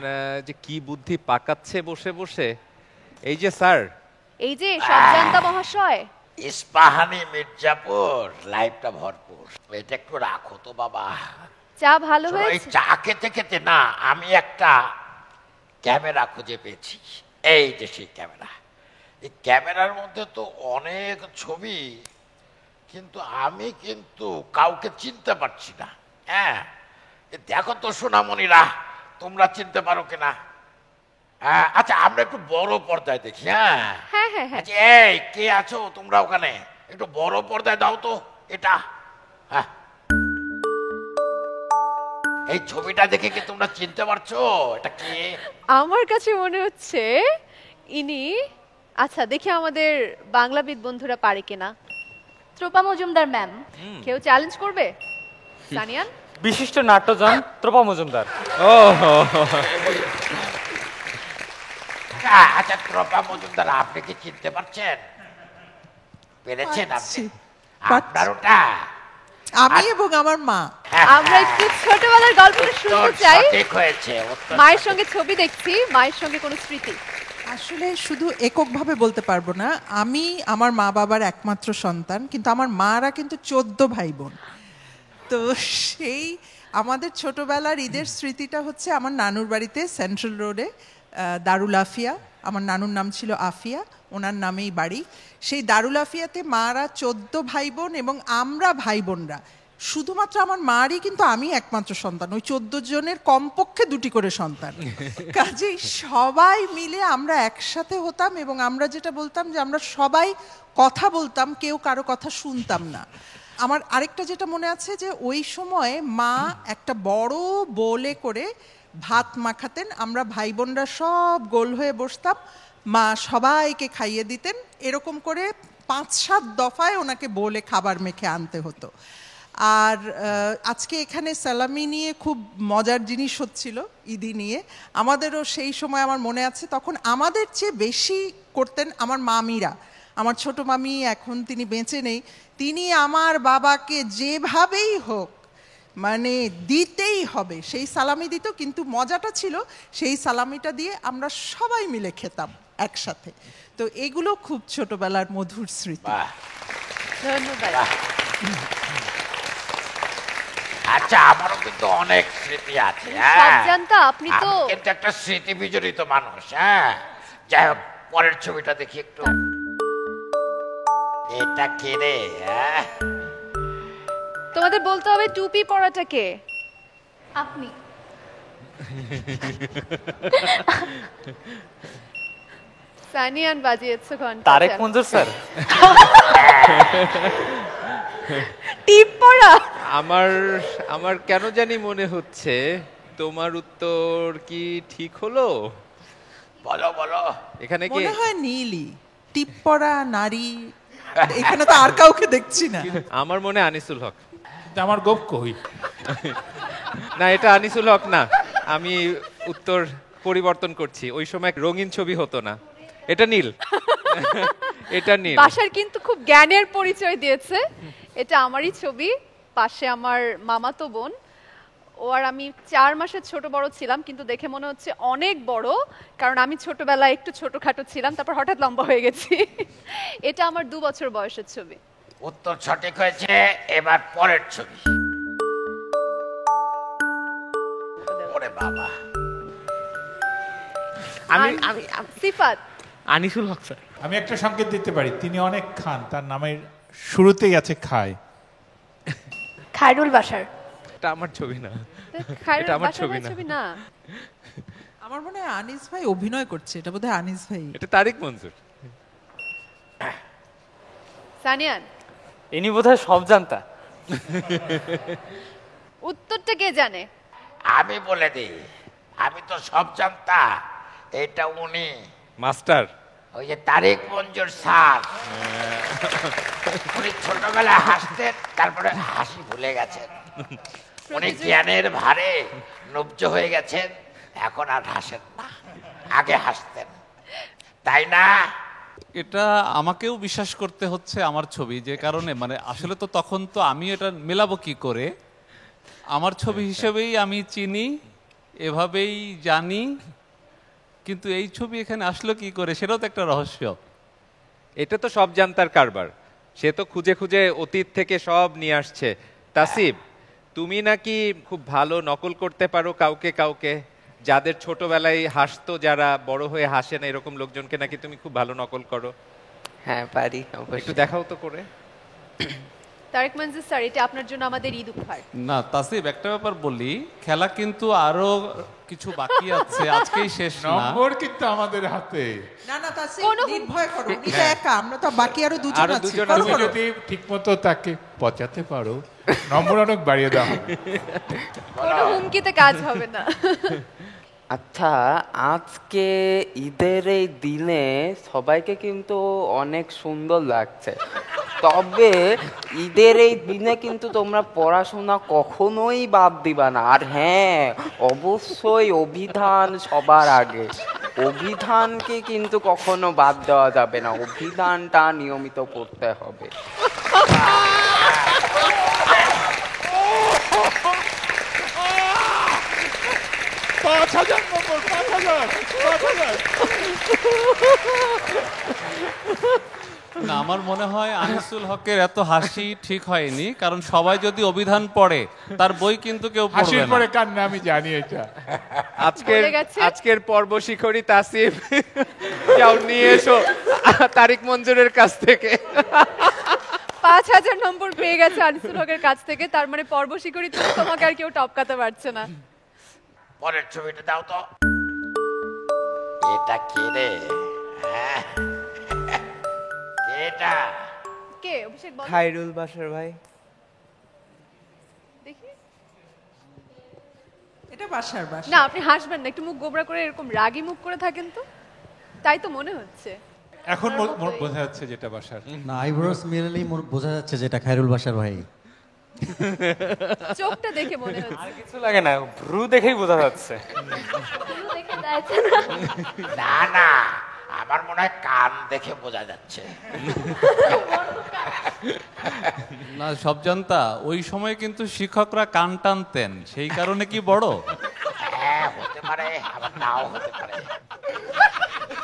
যে কি বুদ্ধি পাকাচ্ছে বসে বসে। এই যে স্যার, এই যে সবজান্তা মহাশয়, ইস্পাহানি মির্জাপুর লাইফটা ভরপুর, এটা একটু রাখো তো বাবা। চা ভালো শোনো, এই হয়েছে? চা খেতে খেতে না আমি একটা ক্যামেরা খুঁজে পেয়েছি। এই যে সেই ক্যামেরা, এই ক্যামেরার মধ্যে তো অনেক ছবি, কিন্তু আমি কিন্তু কাউকে চিনতে পারছি না। হ্যাঁ, দেখো তো সোনামণিরা, তোমরা চিনতে পারো কিনা? হ্যাঁ, আচ্ছা আমরা একটু বড় পর্দায় দেখি। হ্যাঁ হ্যাঁ হ্যাঁ হ্যাঁ। আচ্ছা, এই কে আছো তোমরা ওখানে? একটু বড় পর্দায় দাও তো এটা। হ্যাঁ, এই ছবিটা দেখে কি তোমরা চিনতে পারছো এটা কে? আমার কাছে মনে হচ্ছে ইনি, আচ্ছা দেখি আমাদের বাংলাবিদ বন্ধুরা পারে কিনা। ত্রোপা মজুমদার ম্যাম। কেউ চ্যালেঞ্জ করবে? সানিয়ান? বিশিষ্ট নাট্যজন ত্রোপা মজুমদার। ও আচ্ছা, ত্রোপা মজুমদার আপনি কি চিনতে পারছেন? পেরেছেন আপনি? আপনার ওটা আমি এবং আমার মা। আমরা একটু ছোটবেলার গল্পটা শুনতে চাই। ঠিক হয়েছে। মায়ের সঙ্গে ছবি দেখছি, মায়ের সঙ্গে কোনো স্মৃতি? আসলে শুধু এককভাবে বলতে পারবো না, আমি আমার মা বাবার একমাত্র সন্তান, কিন্তু আমার মারা কিন্তু 14 ভাই বোন। তো সেই আমাদের ছোটবেলার ঈদের স্মৃতিটা হচ্ছে আমার নানুর বাড়িতে সেন্ট্রাল রোডে দারুল আফিয়া, আমার নানুর নাম ছিল আফিয়া, ওনার নামেই বাড়ি। সেই দারুল আফিয়াতে মারা 14 ভাই বোন, এবং আমরা ভাই বোনরা শুধুমাত্র আমার মারই কিন্তু আমি একমাত্র সন্তান, ওই 14 জনের কমপক্ষে 2টি করে সন্তান। কাজেই সবাই মিলে আমরা একসাথে হতাম, এবং আমরা যেটা বলতাম যে আমরা সবাই কথা বলতাম, কেউ কারো কথা শুনতাম না। আমার আরেকটা যেটা মনে আছে যে ওই সময়ে মা একটা বড় বোলে করে ভাত মাখাতেন, আমরা ভাই বোনরা সব গোল হয়ে বসতাম, মা সবাইকে খাইয়ে দিতেন, এরকম করে 5-7 দফায় ওনাকে বোলে খাবার মেখে আনতে হতো। আর আজকে এখানে সালামি নিয়ে খুব মজার জিনিস হচ্ছিল, ঈদি নিয়ে। আমাদেরও সেই সময় আমার মনে আছে, তখন আমাদের চেয়ে বেশি করতেন আমার মামিরা। আমার ছোট মামি, এখন তিনি বেঁচে নেই, তিনি আমার বাবাকে যেভাবেই হোক মানে দিতেই হবে সেই সালামি দিত, কিন্তু মজাটা ছিল সেই সালামিটা দিয়ে আমরা সবাই মিলে খেতাম একসাথে। তো এগুলো খুব ছোটবেলার মধুর স্মৃতি। ধন্যবাদ। আচ্ছা, আমারও কিন্তু অনেক স্মৃতি আছে। সবজান্তা, আপনি তো আমি কিন্তু একটা স্মৃতি বিজড়িত মানুষ। হ্যাঁ, যাই হোক, পরের ছবিটা দেখি একটু। এটা কে রে? হ্যাঁ, তোমাদের বলতে হবে টুপি পরাটা কে? আপনি। সানিয়ান বাজিয়েছে ঘন্টা। তারেক মঞ্জুর স্যার। টিপ পরা? আমার কেন জানি মনে হচ্ছে তোমার উত্তর কি ঠিক হলো? বলো বলো। এখানে কি মনে হয় নীলি টিপ পরা নারী, এখানে তো আর কাউকে দেখছি না। আমার মনে আনিসুল হক। আমার গোপ কই? না, এটা আনিসুল হক না, আমি উত্তর পরিবর্তন করছি। ওই সময় রঙিন ছবি হতো না, এটা নীল। এটা নীল। বাসার কিন্তু খুব জ্ঞানের পরিচয় দিয়েছে। এটা আমারই ছবি, পাশে আমার মামাতো বোন, ও আর আমি 4 মাসের ছোট বড় ছিলাম, কিন্তু দেখে মনে হচ্ছে অনেক বড়, কারণ আমি ছোটবেলায় একটু ছোটখাটো ছিলাম, তারপর হঠাৎ লম্বা হয়ে গেছি। এটা আমার 2 বছর বয়সের ছবি। উত্তর সঠিক হয়েছে। এবার পরের ছবি। ওরে বাবা, সিফাত। আনিসুল হক স্যার। আমি একটা সংকেত দিতে পারি, তিনি অনেক খান, তার নামের শুরুতেই আছে খায়। খায়রুল বাশার। এটা আমার ছবি না, খায়রুল এটা আমার বাশার ছবি ভাইয়ের না। ছবি না। আমার মনে হয় আনিস ভাই অভিনয় করছে, এটা বোধহয় আনিস ভাই। এটা তারিক মনজুর। সানিয়ান, ইনি বোধহয় সব জানতা। উত্তরটা কে জানে? আমি বলে দিই, আমি তো সব জানতা। এটা উনি, মাস্টার। ওই যে তারেক মঞ্জুর স্যার। উনি ছোটবেলায় হাসতেন, তারপরে হাসি ভুলে গেছেন। উনি জ্ঞানের ভারে নব্জ হয়ে গেছেন, এখন আর হাসেন না, আগে হাসতেন, তাই না? এটা আমাকেও বিশ্বাস করতে হচ্ছে আমার ছবি, যে কারণে মানে আসলে তো তখন তো আমি এটা মেলাবো কি করে, আমার ছবি হিসেবেই আমি চিনি, এভাবেই জানি, কিন্তু এই ছবি এখানে আসলো কি করে সেটাও তো একটা রহস্য। এটা তো সব জানতার কারবার, সে তো খুঁজে খুঁজে অতীত থেকে সব নিয়ে আসছে। তাসিব, তুমি নাকি খুব ভালো নকল করতে পারো কাউকে কাউকে, যাদের ছোটবেলায় হাসতো, যারা বড় হয়ে হাসে না, এরকম লোকজনকে নাকি তুমি খুব ভালো নকল করো। হ্যাঁ পারি, একটু দেখাও তো করে। তারেক মঞ্জুর স্যার, এটা আপনার জন্য আমাদের ঈদ উপহার। না তাসিব, একটা ব্যাপার বলি, খেলা কিন্তু আরো কিছু বাকি আছে, আজকেই শেষ না। নম্বর কিন্তু আমাদের হাতে। না না তাসিব, নির্ভয় করো, এটা একা, আমরা তো বাকি আরো দুজন আরো আছি। দুজন করো, তুমি করো। যদি ঠিক মতো তাকে পচাতে পারো, নম্বর অনেক বাড়িয়ে দেওয়া হবে। কোনো হুমকিতে কাজ হবে না। আচ্ছা, আজকে ঈদের এই দিনে সবাইকে কিন্তু অনেক সুন্দর লাগছে, তবে ঈদের এই দিনে কিন্তু তোমরা পড়াশোনা কখনোই বাদ দিবা না। আর হ্যাঁ, অবশ্যই অভিধান সবার আগে, অভিধানকে কিন্তু কখনো বাদ দেওয়া যাবে না, অভিধানটা নিয়মিত পড়তে হবে। 5,000 নম্বর, 5,000, 5,000। না, আমার মনে হয় আনিসুল হকের এত হাসি ঠিক হয়নি, কারণ সবাই যদি অভিধান পড়ে তার বই কিন্তু কেউ পড়বে হাসির না। পরে কান্না, আমি জানি এটা। আজকের পর্ব শিখরি তাসিব, যাও নিয়ে এসো তারিক মঞ্জুরের কাছ থেকে। 5,000 নম্বর পেয়ে গেছে আনিসুল হকের কাছ থেকে, তার মানে পর্ব শিকড়ি তুমি, তোমাকে আর কেউ টপকাতে পারছে না। পরের ছবিটা দাও তো। এটা কে রে? হ্যাঁ, এটা কে? অভিষেক বল। খায়রুল বাশার ভাই। দেখি, এটা বাসার বাসা। না আপনি হাসবেন না, একটু মুখ গোবরা করে এরকম রাগী মুখ করে থাকেন তো, তাই তো মনে হচ্ছে। এখন বোঝা যাচ্ছে যেটা বাসার। না, আইব্রোস মিলালেই বোঝা যাচ্ছে যেটা খায়রুল বাশার ভাই। চোখটা দেখে মনে হচ্ছে। আর কিছু লাগে না, ভ্রু দেখেই বোঝা যাচ্ছে। না না, আমার মনে হয় কান দেখে বোঝা যাচ্ছে। না সব জানতা, ওই সময় কিন্তু শিক্ষকরা কান টানতেন, সেই কারণে কি বড়? হ্যাঁ হতে পারে, আবার নাও হতে পারে।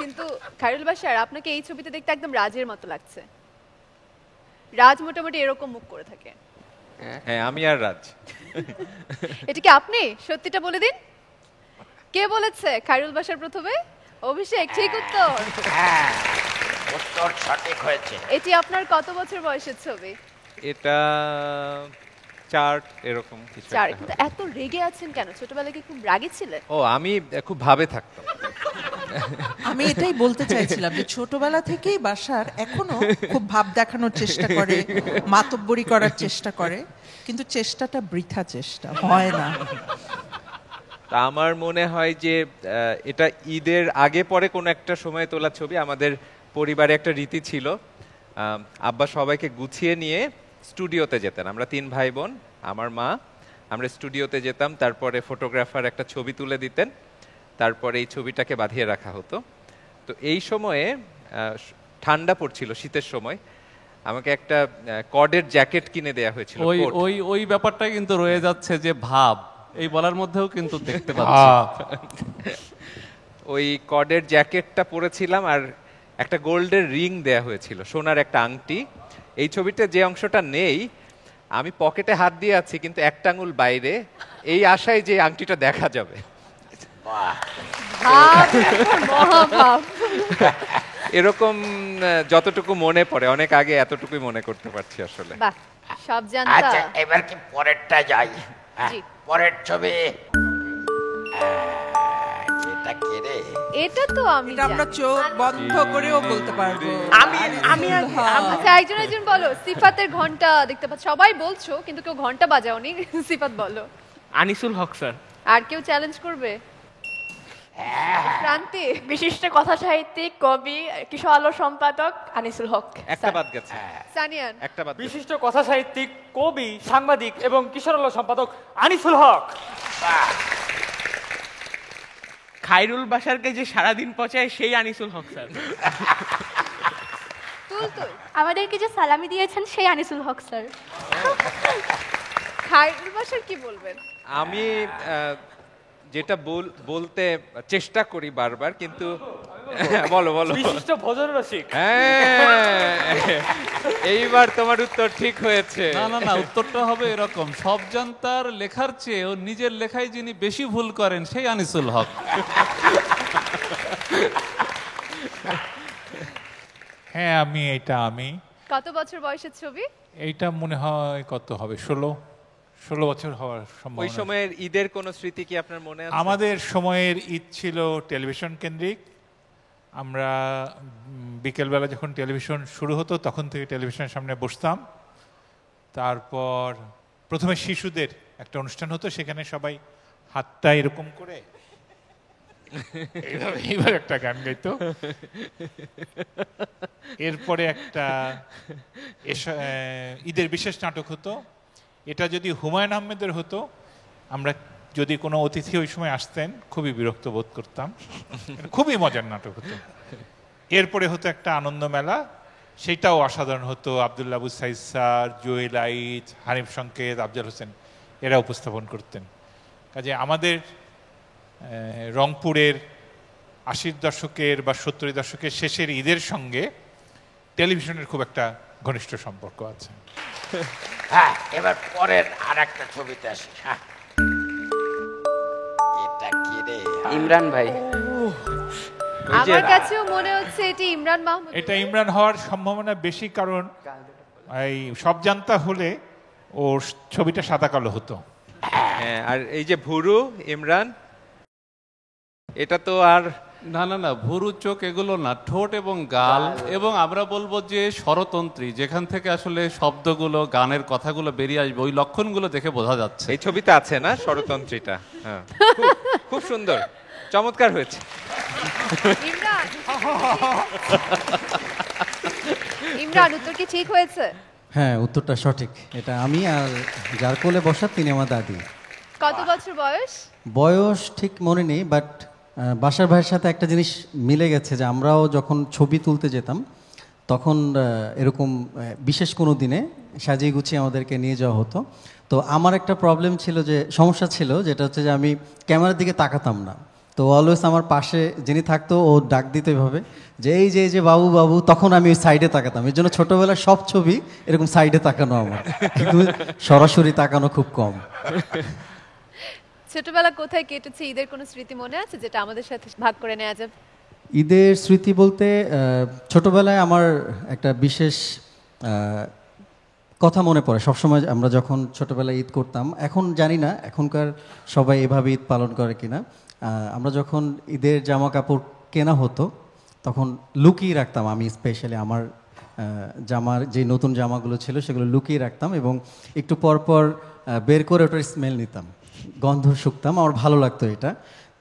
কিন্তু খায়রুল বাশার, আপনাকে এই ছবিতে দেখতে একদম রাজের মতো লাগছে। রাজ মোটামুটি এরকম মুখ করে থাকে। হ্যাঁ, আমি আর রাজ। এটা কি আপনি? সত্যিটা বলে দিন, কে বলেছে খায়রুল বাশার প্রথমে? অভিষেক, ঠিক উত্তর। হ্যাঁ, উত্তর সঠিক হয়েছে। এটি আপনার কত বছর বয়সের ছবি? এটা 4 এরকম কিছু 4। একটা কিন্তু হবে। এত রেগে আছেন কেন? ছোটবেলায় কি খুব রাগী ছিলেন? ও, আমি খুব ভাবে থাকতাম। আমি এটাই বলতে চাইছিলাম যে ছোটবেলা থেকেই বাসার এখনো খুব ভাব দেখানোর চেষ্টা করে, মাতব্বরি করার চেষ্টা করে, কিন্তু চেষ্টাটা বৃথা চেষ্টা, হয় না। তা আমার মনে হয় যে এটা ঈদের আগে পরে কোনো একটা সময় তোলা ছবি। আমাদের পরিবারে একটা রীতি ছিল, আব্বা সবাইকে গুছিয়ে নিয়ে স্টুডিওতে যেতেন। আমরা 3 ভাই বোন, আমার মা, আমরা স্টুডিওতে যেতাম, তারপরে ফটোগ্রাফার একটা ছবি তুলে দিতেন, তারপরে এই ছবিটাকে বাঁধিয়ে রাখা হতো। তো এই সময়ে ঠান্ডা পড়ছিল, শীতের সময়, আমাকে একটা কর্ডের জ্যাকেট কিনে দেয়া হয়েছিল। ওই ওই ওই ব্যাপারটা কিন্তু রয়ে যাচ্ছে, যে ভাব এই বলার মধ্যেও কিন্তু দেখতে পাচ্ছি। ওই কর্ডের জ্যাকেটটা পরেছিলাম, আর একটা গোল্ডের রিং দেয়া হয়েছিল, সোনার একটা আংটি। এই ছবিতে যে অংশটা নেই, আমি পকেটে হাত দিয়ে আছি কিন্তু একটা আঙুল বাইরে, এই আশায় যে আংটিটা দেখা যাবে। এরকম যতটুকু মনে পড়ে, অনেক আগে এতটুকুই মনে করতে পারছি আসলে। বাহ, সব জানতা। আচ্ছা এবার কি পরেরটা যাই? হ্যাঁ, জি। পরের ছবি এটা কে রে? এটা তো আমি এটা আমরা জানি। চোখ বন্ধ করেও বলতে পারবো। আচ্ছা একজন একজন বলো। সিফাতের ঘন্টা দেখতে পাচ্ছ, সবাই বলছো কিন্তু কেউ ঘন্টা বাজাওনি। সিফাত বলো। আনিসুল হক স্যার। আর কেউ চ্যালেঞ্জ করবে? ক্রান্তি। বিশিষ্ট কথা সাহিত্যিক, কবি, কিশোর আলো সম্পাদক আনিসুল হক। একটা বাদ গেছে। সানিয়ান। একটা বাদ। বিশিষ্ট কথা সাহিত্যিক, কবি, সাংবাদিক এবং কিশোর আলো সম্পাদক আনিসুল হক। খায়রুল বাশারকে যে সারাদিন পচায় সেই আনিসুল হক স্যার। আমাদেরকে যে সালামি দিয়েছেন সেই আনিসুল হক স্যার। খায়রুল বাশার কি বলবেন? আমি যেটা বলতে চেষ্টা করি বারবার, কিন্তু বলো বলো। বিশিষ্ট ভোজন রসিক। হ্যাঁ, এইবার তোমার উত্তর ঠিক হয়েছে। না না না, উত্তরটা হবে এরকম, সব জানতার লেখার চেয়ে ও নিজের লেখায় যিনি বেশি ভুল করেন সেই আনিসুল হক। হ্যাঁ আমি কত বছর বয়সের ছবি? এইটা মনে হয় কত হবে, 16 বছর হওয়ার ওই সম্ভাবনা। সময়ের ঈদের কোনো স্মৃতি কি আপনার মনে আছে? আমাদের সময়ের ঈদ ছিল টেলিভিশন কেন্দ্রিক। আমরা বিকেলবেলা যখন টেলিভিশন শুরু হতো তখন থেকে টেলিভিশনের সামনে বসতাম। তারপর প্রথমে শিশুদের একটা অনুষ্ঠান হতো, সেখানে সবাই হাতটা এরকম করে এইভাবে একটা গান গাইতো। এরপরে একটা ঈদের বিশেষ নাটক হতো। এটা যদি হুমায়ুন আহমেদের হতো, আমরা যদি কোনো অতিথি ওই সময় আসতেন খুবই বিরক্ত বোধ করতাম। খুবই মজার নাটক হতো। এরপরে হতো একটা আনন্দ মেলা, সেটাও অসাধারণ হতো। আব্দুল্লাহ আবু সাইদ স্যার, জুয়েল আইচ, হানিফ সংকেত, আফজাল হোসেন এরা উপস্থাপন করতেন। কাজে আমাদের রংপুরের 80 দশকের বা 70 দশকের শেষের ঈদের সঙ্গে টেলিভিশনের খুব একটা ঘনিষ্ঠ সম্পর্ক আছে। হ্যাঁ, এবার পরের আর একটা ছবিতে আসি। হ্যাঁ, এটা কি রে? ইমরান ভাই। আমার কাছেও মনে হচ্ছে এটি ইমরান মাহমুদ। এটা ইমরান হওয়ার সম্ভাবনা বেশি, কারণ এই সব জানতা হলে ওর ছবিটা সাদা কালো হতো। হ্যাঁ, আর এই যে ভুরু ইমরান, এটা তো আর না না না, ভুরু চোখ এগুলো না, ঠোঁট এবং গাল, এবং আমরা বলবো যে স্বরতন্ত্রী, যেখান থেকে আসলে শব্দগুলো, গানের কথাগুলো বেরিয়ে আসবে, ওই লক্ষণগুলো দেখে বোঝা যাচ্ছে। এই ছবিতে আছে না স্বরতন্ত্রীটা? হ্যাঁ, খুব সুন্দর, চমৎকার হয়েছে। ইমরান, উত্তর কি ঠিক হয়েছে? হ্যাঁ, উত্তরটা সঠিক। এটা আমি, আর যার কোলে বসা তিনি আমার দাদি। কত বছর বয়স? বয়স ঠিক মনে নেই, বাট বাসার ভাইয়ের সাথে একটা জিনিস মিলে গেছে যে আমরাও যখন ছবি তুলতে যেতাম তখন এরকম বিশেষ কোনো দিনে সাজিয়ে গুছিয়ে আমাদেরকে নিয়ে যাওয়া হতো। তো আমার একটা প্রবলেম ছিল, যে সমস্যা ছিল, যেটা হচ্ছে যে আমি ক্যামেরার দিকে তাকাতাম না। তো অলওয়েজ আমার পাশে যিনি থাকতো ও ডাক দিত এভাবে যে এই যে বাবু বাবু, তখন আমি ওই সাইডে তাকাতাম। এর জন্য ছোটবেলার সব ছবি এরকম সাইডে তাকানো আমার, কিন্তু সরাসরি তাকানো খুব কম। ছোটবেলা কোথায় কেটেছে, ঈদের কোনো স্মৃতি মনে আছে যেটা আমাদের সাথে ভাগ করে নেওয়া যাবে? ঈদের স্মৃতি বলতে ছোটবেলায় আমার একটা বিশেষ কথা মনে পড়ে সবসময়। আমরা যখন ছোটবেলায় ঈদ করতাম, এখন জানি না এখনকার সবাই এভাবে ঈদ পালন করে কিনা, আমরা যখন ঈদের জামা কাপড় কেনা হতো তখন লুকিয়ে রাখতাম। আমি স্পেশালি আমার জামার যে নতুন জামাগুলো ছিল সেগুলো লুকিয়ে রাখতাম, এবং একটু পর পর বের করে ওটার স্মেল নিতাম, গন্ধ শুকতাম। আমার ভালো লাগতো এটা,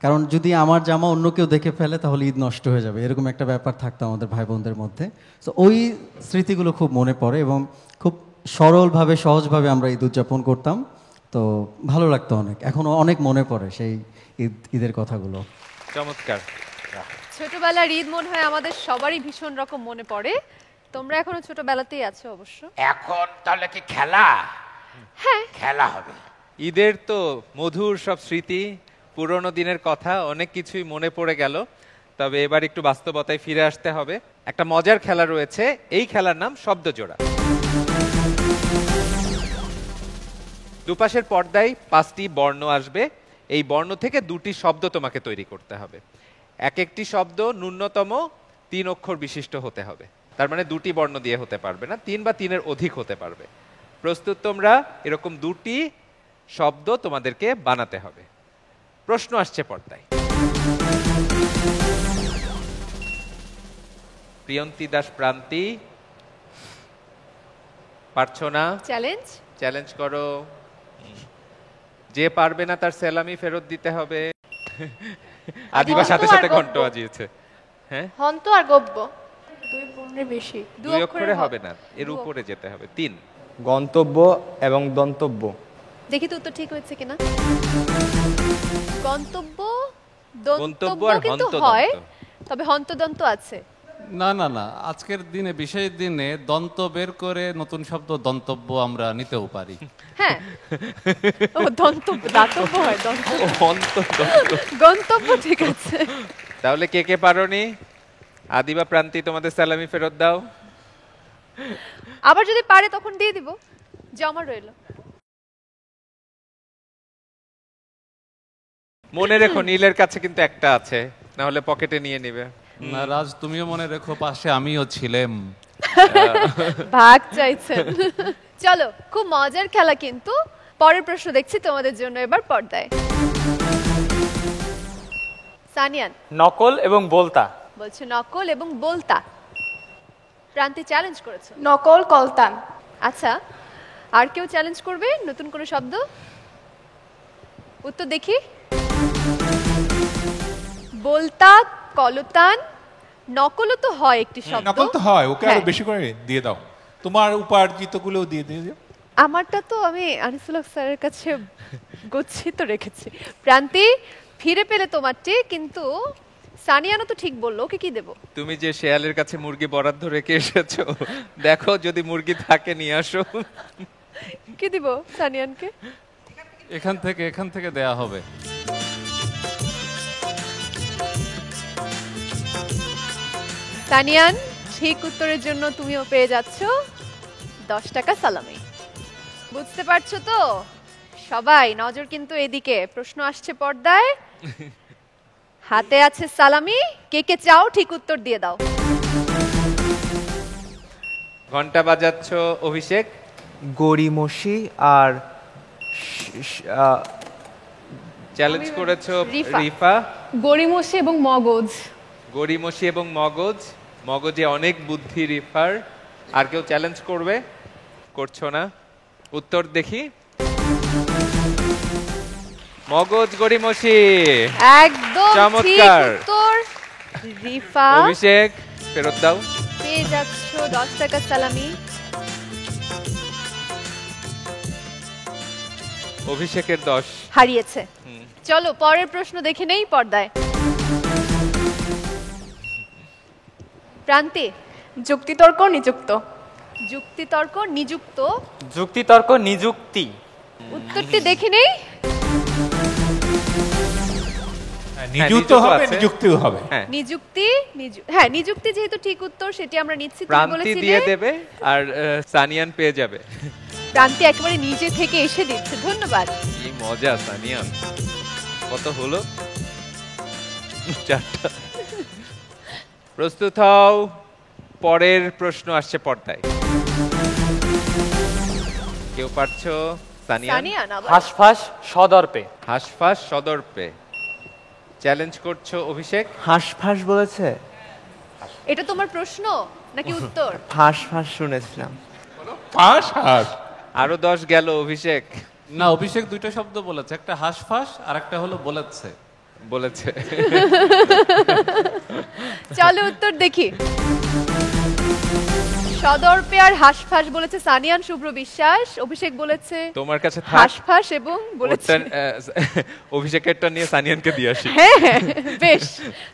কারণ যদি আমার জামা অন্য কেউ দেখে ফেলে তাহলে ঈদ নষ্ট হয়ে যাবে, এরকম একটা ব্যাপার থাকতো আমাদের ভাই বোনদের মধ্যে। তো ওই স্মৃতিগুলো খুব মনে পড়ে, এবং খুব সরলভাবে সহজভাবে আমরা ঈদ উদযাপন করতাম। তো ভালো লাগতো অনেক, এখনো অনেক মনে পড়ে সেই ঈদের কথাগুলো। চমৎকার। ছোটবেলার ঈদ মনে হয় আমাদের সবারই ভীষণ রকম মনে পড়ে। তোমরা এখনো ছোটবেলাতেই আছো অবশ্য। এখন তাহলে কি খেলা? হ্যাঁ, খেলা হবে। ঈদের তো মধুর সব স্মৃতি, পুরনো দিনের কথা, অনেক কিছুই মনে পড়ে গেল। তবে এবার একটু বাস্তবতায় ফিরে আসতে হবে। একটা মজার খেলা রয়েছে, এই খেলার নাম শব্দজোড়া। দুপাশের পর্দায় 5টি বর্ণ আসবে, এই বর্ণ থেকে 2টি শব্দ তোমাকে তৈরি করতে হবে। এক একটি শব্দ ন্যূনতম 3 অক্ষর বিশিষ্ট হতে হবে। তার মানে 2টি বর্ণ দিয়ে হতে পারবে না, 3 বা 3-এর অধিক হতে পারবে। প্রস্তুত তোমরা? এরকম 2টি শব্দ তোমাদেরকে বানাতে হবে। প্রশ্ন আসছে পর্দায়। প্রিয়ন্তী দাস প্রান্তি, পারছো না? চ্যালেঞ্জ চ্যালেঞ্জ করো। যে পারবে না তার সেলামি ফেরত দিতে হবে। আদিবা সাথে সাথে ঘন্ট বাজিয়েছে। হ্যাঁ, হন্ত আর গব্য 2 পূর্ণের বেশি। 2 অক্ষরে হবে না, এর উপরে যেতে হবে। 3 গন্তব্য এবং দন্তব্য। দেখি তো উত্তর ঠিক হয়েছে কিনা। গন্তব্য গন্তব্য দন্তব্য আর কিন্তু হন্তদন্ত। হয়, তবে হন্তদন্ত আছে। না না না, আজকের দিনে বিশেষ দিনে দন্ত বের করে নতুন শব্দ দন্তব্য আমরা নিতেও পারি। হ্যাঁ, ও দন্তব্য, দাতব্য হয়, দন্তব্য। গন্তব্য ঠিক আছে। তাহলে কে কে পারোনি? আদিবা প্রান্তি, তোমাদের সালামি ফেরত দাও। আবার যদি পারে তখন দিয়ে দিব, জমা রইল। মনে রেখো নীলের কাছে কিন্তু একটা আছে, না হলে পকেটে নিয়ে নিবে। না রাজ, তুমিও মনে রেখো পাশে আমিও ছিলাম। ভাগ চাইছেন। চলো, খুব মজার খেলা কিন্তু। পরের প্রশ্ন দেখছি তোমাদের জন্য এবার পর্দায়। সানিয়ান নকল এবং বলতা। বলছে নকল এবং বলতা। প্রান্তি চ্যালেঞ্জ করেছে নকল কলতান। আচ্ছা, আর কেউ চ্যালেঞ্জ করবে নতুন কোনো শব্দ? উত্তর দেখি। বলতা, কলতান, নকলও তো হয় একটি শব্দ। নকল তো হয়, ওকে আরো হ্যাঁ। বেশি করে দিয়ে দাও। তোমার উপার্জিত গুলো দিয়ে দিও। আমারটা তো আমি আনিসুল হক স্যারের কাছে গচ্ছিত রেখেছি। প্রান্তি, ফিরে পেলে তোমারটি, কিন্তু সানিয়ানো তো ঠিক বললো, ওকে কি দেব? তুমি যে শেয়ালের কাছে মুরগি বরাদ্দ রেখে এসেছো, দেখো যদি মুরগি থাকে নিয়ে আসো। কি দিব সানিয়ানকে? এখান থেকে দেয়া হবে। সানিয়ান, ঠিক উত্তরের জন্য তুমিও পেয়ে যাচ্ছ 10 টাকা সালামি। বুঝতে পারছো তো সবাই? নজর কিন্তু এদিকে। প্রশ্ন আসছে পর্দায়, হাতে আছে সালামি। কে কে চাও ঠিক উত্তর দিয়ে দাও। ঘন্টা বাজাচ্ছ অভিষেক। গড়িমসি আর চ্যালেঞ্জ করেছো রিফা। রিফা। গড়িমসি এবং মগজ। গড়িমসি এবং মগজ। মগজে অনেক বুদ্ধি রিফার। আর কেউ চ্যালেঞ্জ করবে? করছো না? উত্তর দেখি। মগজ গড়িমসি। একদম ঠিক চমৎকার। উত্তর রিফা। অভিষেক ফেরত দাও। পেয়ে যাচ্ছ 10 টাকা সালামি। অভিষেকের 10 হারিয়েছে। চলো পরের প্রশ্ন দেখে নেই পর্দায়। প্রান্তি, যুক্তিতর্ক নিযুক্ত। যুক্তিতর্ক নিযুক্ত। যুক্তিতর্ক নিযুক্তি। উত্তরটি দেখে নেই। নিযুক্ত হবে, নিযুক্তিও হবে। নিযুক্তি, হ্যাঁ নিযুক্তি যেহেতু ঠিক উত্তর, সেটি আমরা নিচ্ছি। তুমি প্রান্তি বলেছিলে দিয়ে দেবে আর সানিয়ান পেয়ে যাবে। প্রান্তি একেবারে নিজে থেকে এসে দিচ্ছে। ধন্যবাদ। কি মজা সানিয়ান। কত হলো? 4টা। প্রস্তুত হও, পরের প্রশ্ন আসছে পর্দায়। কেউ পারছো? সানিয়ান। সানিয়ান আবার। হাসফাস সদর্পে। হাসফাস সদর্পে। চ্যালেঞ্জ করছো অভিষেক। হাসফাস বলেছে। এটা তোমার প্রশ্ন নাকি উত্তর? হাসফাস শুনেছিলাম। ফাঁস হাস। আরো 10 গেল অভিষেক। না, অভিষেক দুইটা শব্দ বলেছে, একটা হাসফাস আর একটা হলো বলেছে। বলেছে। চলো উত্তর দেখি। সদর্পে আর হাসফাস বলেছে সানিয়ান শুভ্র বিশ্বাস। অভিষেক বলেছে তোমার কাছে থাক। হাসফাস এবং বলেছে অভিষেকেরটা নিয়ে সানিয়ানকে দিয়ে আসি। হ্যাঁ বেশ,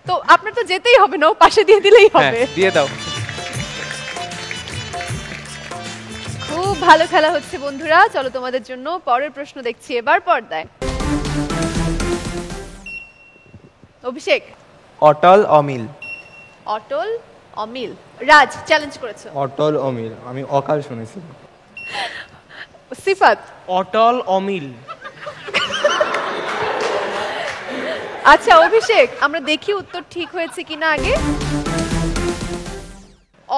তো আপনার তো যেতেই হবে না, ও পাশে দিয়ে দিলেই হবে। দিয়ে দাও। খুব ভালো খেলা হচ্ছে বন্ধুরা। চলো তোমাদের জন্য পরের প্রশ্ন দেখছি এবার পর্দায়। অভিষেক। অটল অমিল। অটল অমিল। রাজ চ্যালেঞ্জ করেছো। অটল অমিল আমি অকাল শুনেছি। সিফাত। অটল অমিল। আচ্ছা অভিষেক, আমরা দেখি উত্তর ঠিক হয়েছে কিনা আগে।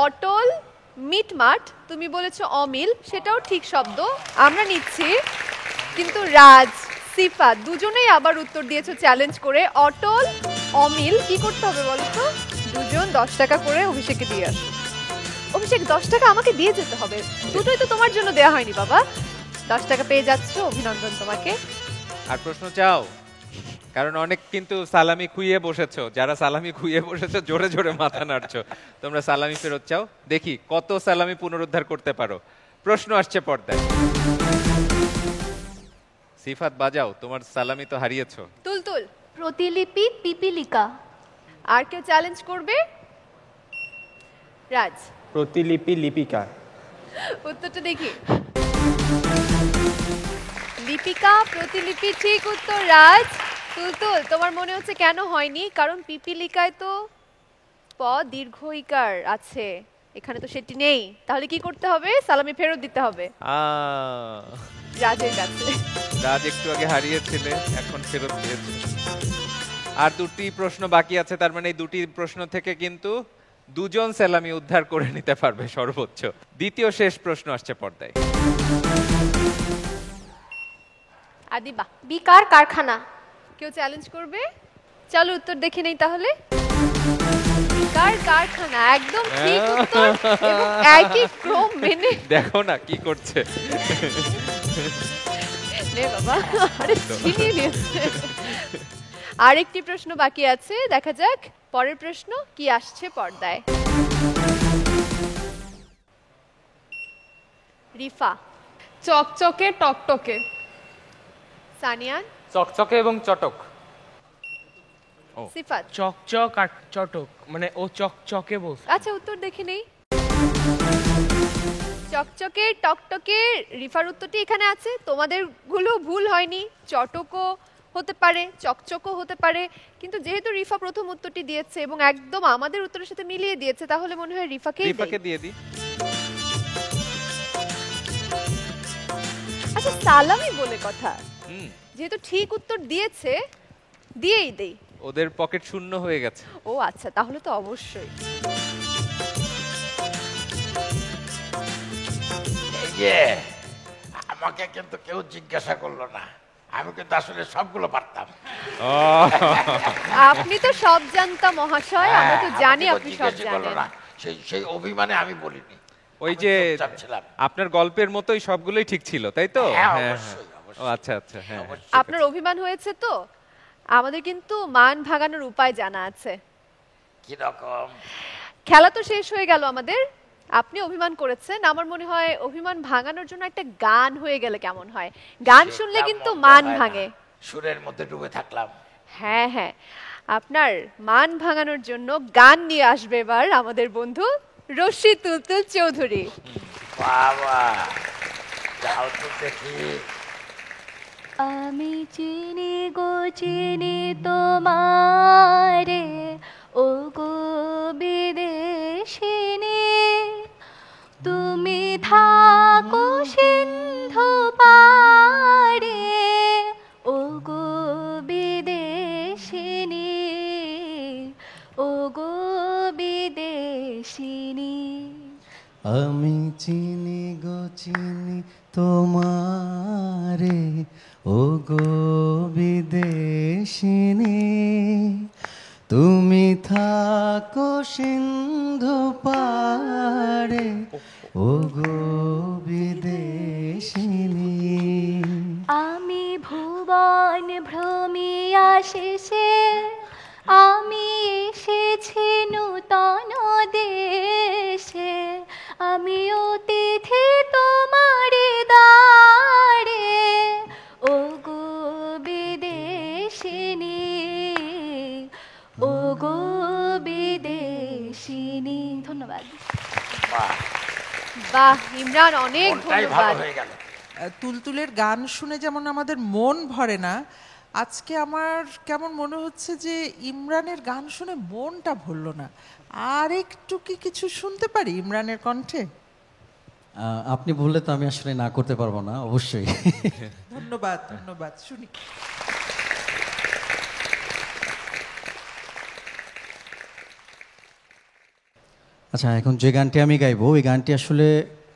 অটল মিটমাট, তুমি বলেছো অমিল, সেটাও ঠিক শব্দ, আমরা নিচ্ছি। কিন্তু রাজ, সিফাত দুজনেই আবার উত্তর দিয়েছো চ্যালেঞ্জ করে অটল অমিল। কি করতে হবে বলো তো? দুজন 10 টাকা করে অভিষেককে দিয়ে আসো। অভিষেক 10 টাকা আমাকে দিয়ে যেতে হবে, দুটোই তো তোমার জন্য দেয়া হয়নি বাবা। 10 টাকা পেয়ে যাচ্ছ, অভিনন্দন তোমাকে। আর প্রশ্ন চাও? কারণ অনেক কিন্তু সালামি খুইয়ে বসেছো, যারা সালামি খুইয়ে বসেছো জোরে জোরে মাথা নাড়ছো, তোমরা সালামি ফেরত চাও, দেখি কত সালামি পুনরুদ্ধার করতে পারো। প্রশ্ন আসছে পর্দায়। সিফাত বাজাও, তোমার সালামি তো হারিয়েছো। তুলতুল, প্রতিলিপি পিপিলিকা। আর কেউ চ্যালেঞ্জ করবে? রাজ, প্রতিলিপি লিপিকা। উত্তরটা দেখি। লিপিকা, প্রতিলিপি ঠিক উত্তর রাজ। তুলতুল, তোমার মনে হচ্ছে কেন হয়নি? কারণ পিপিলিকায় তো প দীর্ঘ ইকার আছে, এখানে তো সেটি নেই। তাহলে কি করতে হবে? সালামি ফেরত দিতে হবে রাজের কাছে। রাজ একটু আগে হারিয়েছিলে, এখন ফেরত দিয়েছে। আর দুটি প্রশ্ন বাকি আছে, তার মানে এই দুটি প্রশ্ন থেকে কিন্তু দুজন সালামি উদ্ধার করে নিতে পারবে সর্বোচ্চ। দ্বিতীয় শেষ প্রশ্ন আসছে পর্দায়। আদিবা, বিকার কারখানা। কেউ চ্যালেঞ্জ করবে? চলো উত্তর দেখে নেই তাহলে। বিকার কারখানা একদম ঠিক উত্তর, এবং একই ক্রম মেনে। দেখো না কি করছে। নে বাবা, আরে চিনিয়ে নিয়েছে। আরেকটি প্রশ্ন বাকি আছে, দেখা যাক পরের প্রশ্ন কি আসছে পর্দায়। রিফা, চকচকে টকটকে। সানিয়ান, চকচকে এবং চটক। সিফাত, চকচক আর চটক, মানে ও চকচকে বলছে। আচ্ছা উত্তর দেখে নেই। চকচকে টকটকে, রিফার উত্তরটি এখানে আছে, তোমাদের গুলো ভুল হয়নি। চটকও হতে পারে, চকচকও হতে পারে, কিন্তু যেহেতু রিফা প্রথম উত্তরটি দিয়েছে এবং একদম আমাদের উত্তরের সাথে মিলিয়ে দিয়েছে, তাহলে মনে হয় রিফাকে দিয়ে দিই। আচ্ছা সালামি বলে কথা, যেহেতু ঠিক উত্তর দিয়েছে দিয়েই দেই। ওদের পকেট শূন্য হয়ে গেছে। ও আচ্ছা, তাহলে তো অবশ্যই। এই যে আমাকে কিন্তু কেউ জিজ্ঞাসা করলো না, আমি কিন্তু আসলে সবগুলো পারতাম। আপনি তো সব জানতা মহাশয়, আমরা তো জানি আপনি সব জানেন। সেই অভিমানে আমি বলিনি। ওই যে আপনার গল্পের মতোই সবগুলোই ঠিক ছিল, তাই তো? ও আচ্ছা আচ্ছা, হ্যাঁ। আপনার অভিমান হয়েছে তো, আমাদের কিন্তু মান ভাগানোর উপায় জানা আছে। কি রকম? খেলা তো শেষ হয়ে গেল আমাদের, আপনি অভিমান করেছেন, আমার মনে হয় অভিমান ভাঙানোর জন্য একটা গান হয়ে গেলে কেমন হয়? গান শুনলে কিন্তু মান ভাঙে। সুরের মধ্যে ডুবে থাকলাম। হ্যাঁ হ্যাঁ, আপনার মান ভাঙানোর জন্য গান নিয়ে আসবে এবার আমাদের বন্ধু রশিদ তুলতুল চৌধুরী। বাবা, যাও তো দেখি। আমি চিনি গো চিনি তোমারে, ও গো বিদেশিনী, তুমি থাকো সিন্ধু পাড়ে, ও গো বিদেশিনী, ও গো বিদেশিনী। আমি চিনি গো চিনি তোমারে, ও গো বিদেশিনী, তুমি থাকো সিন্ধু পাড়ে, ও গো বিদেশিনী। আমি ভুবন ভ্রমিয়া শেষে, আমি এসেছি নূতন দেশে, আমি অতিথি তোমার দ্বারে, ও গো বিদেশিনী, ও গো বিদেশিনী। ধন্যবাদ। বাহ ইমরান, অনেক ধন্যবাদ। তুলতুলের গান শুনে যেমন আমাদের মন ভরে না, আজকে আমার কেমন মনে হচ্ছে যে ইমরানের গান শুনে মনটা ভরল না। আর একটু কি কিছু শুনতে পারি ইমরানের কণ্ঠে? আপনি বললে তো আমি আসলে না করতে পারবো না, অবশ্যই। ধন্যবাদ ধন্যবাদ, শুনি। আচ্ছা, এখন যে গানটি আমি গাইবো এই গানটি আসলে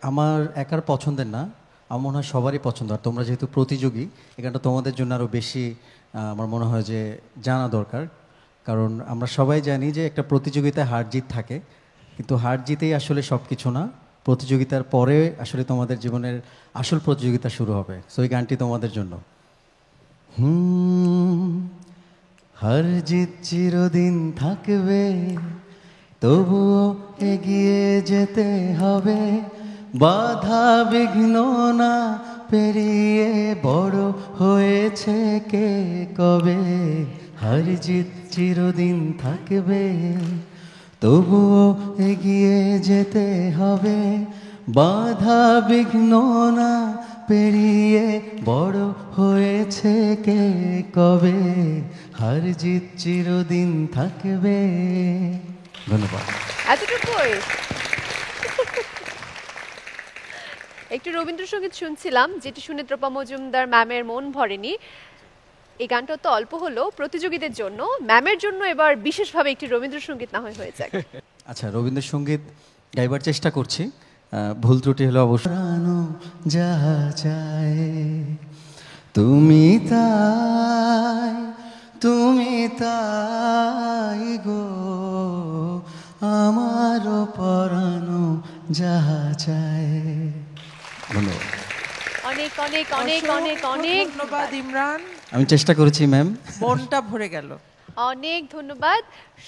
আমার একার পছন্দের না, আমার মনে হয় সবারই পছন্দ। আর তোমরা যেহেতু প্রতিযোগী, এই গানটা তোমাদের জন্য আরও বেশি আমার মনে হয় যে জানা দরকার। কারণ আমরা সবাই জানি যে একটা প্রতিযোগিতায় হার জিত থাকে, কিন্তু হার জিতেই আসলে সব কিছু না, প্রতিযোগিতার পরে আসলে তোমাদের জীবনের আসল প্রতিযোগিতা শুরু হবে। সো এই গানটি তোমাদের জন্য। হার জিত চিরদিন থাকবে, তবুও এগিয়ে যেতে হবে, বাধা বিঘ্ন না পেরিয়ে বড় হয়েছে কে কবে। হার জিত চিরদিন থাকবে, তবুও এগিয়ে যেতে হবে, বাধা বিঘ্ন না পেরিয়ে বড় হয়েছে কে কবে। হার জিত চিরদিন থাকবে। ধন্যবাদ। এতটুকুই। একটু রবীন্দ্রসঙ্গীত শুনছিলাম, যেটি শুনে ত্রপা মজুমদার ম্যামের মন ভরেনি। এই গানটা তো অল্প হলো প্রতিযোগীদের জন্য, ম্যামের জন্য এবার বিশেষভাবে একটি রবীন্দ্রসঙ্গীত না হয়ে যাক। আচ্ছা, রবীন্দ্রসঙ্গীত গাইবার চেষ্টা করছি, ভুল ত্রুটি হলো অবশ্যই। যাহা চায় তুমি তাই, তুমি তাই গো, আমারও পরানো যাহা চায়। ধন্যবাদ। অনেক অনেক অনেক অনেক অনেক ধন্যবাদ ইমরান, আমি চেষ্টা করেছি ম্যাম। মনটা ভরে গেল। অনেক ধন্যবাদ।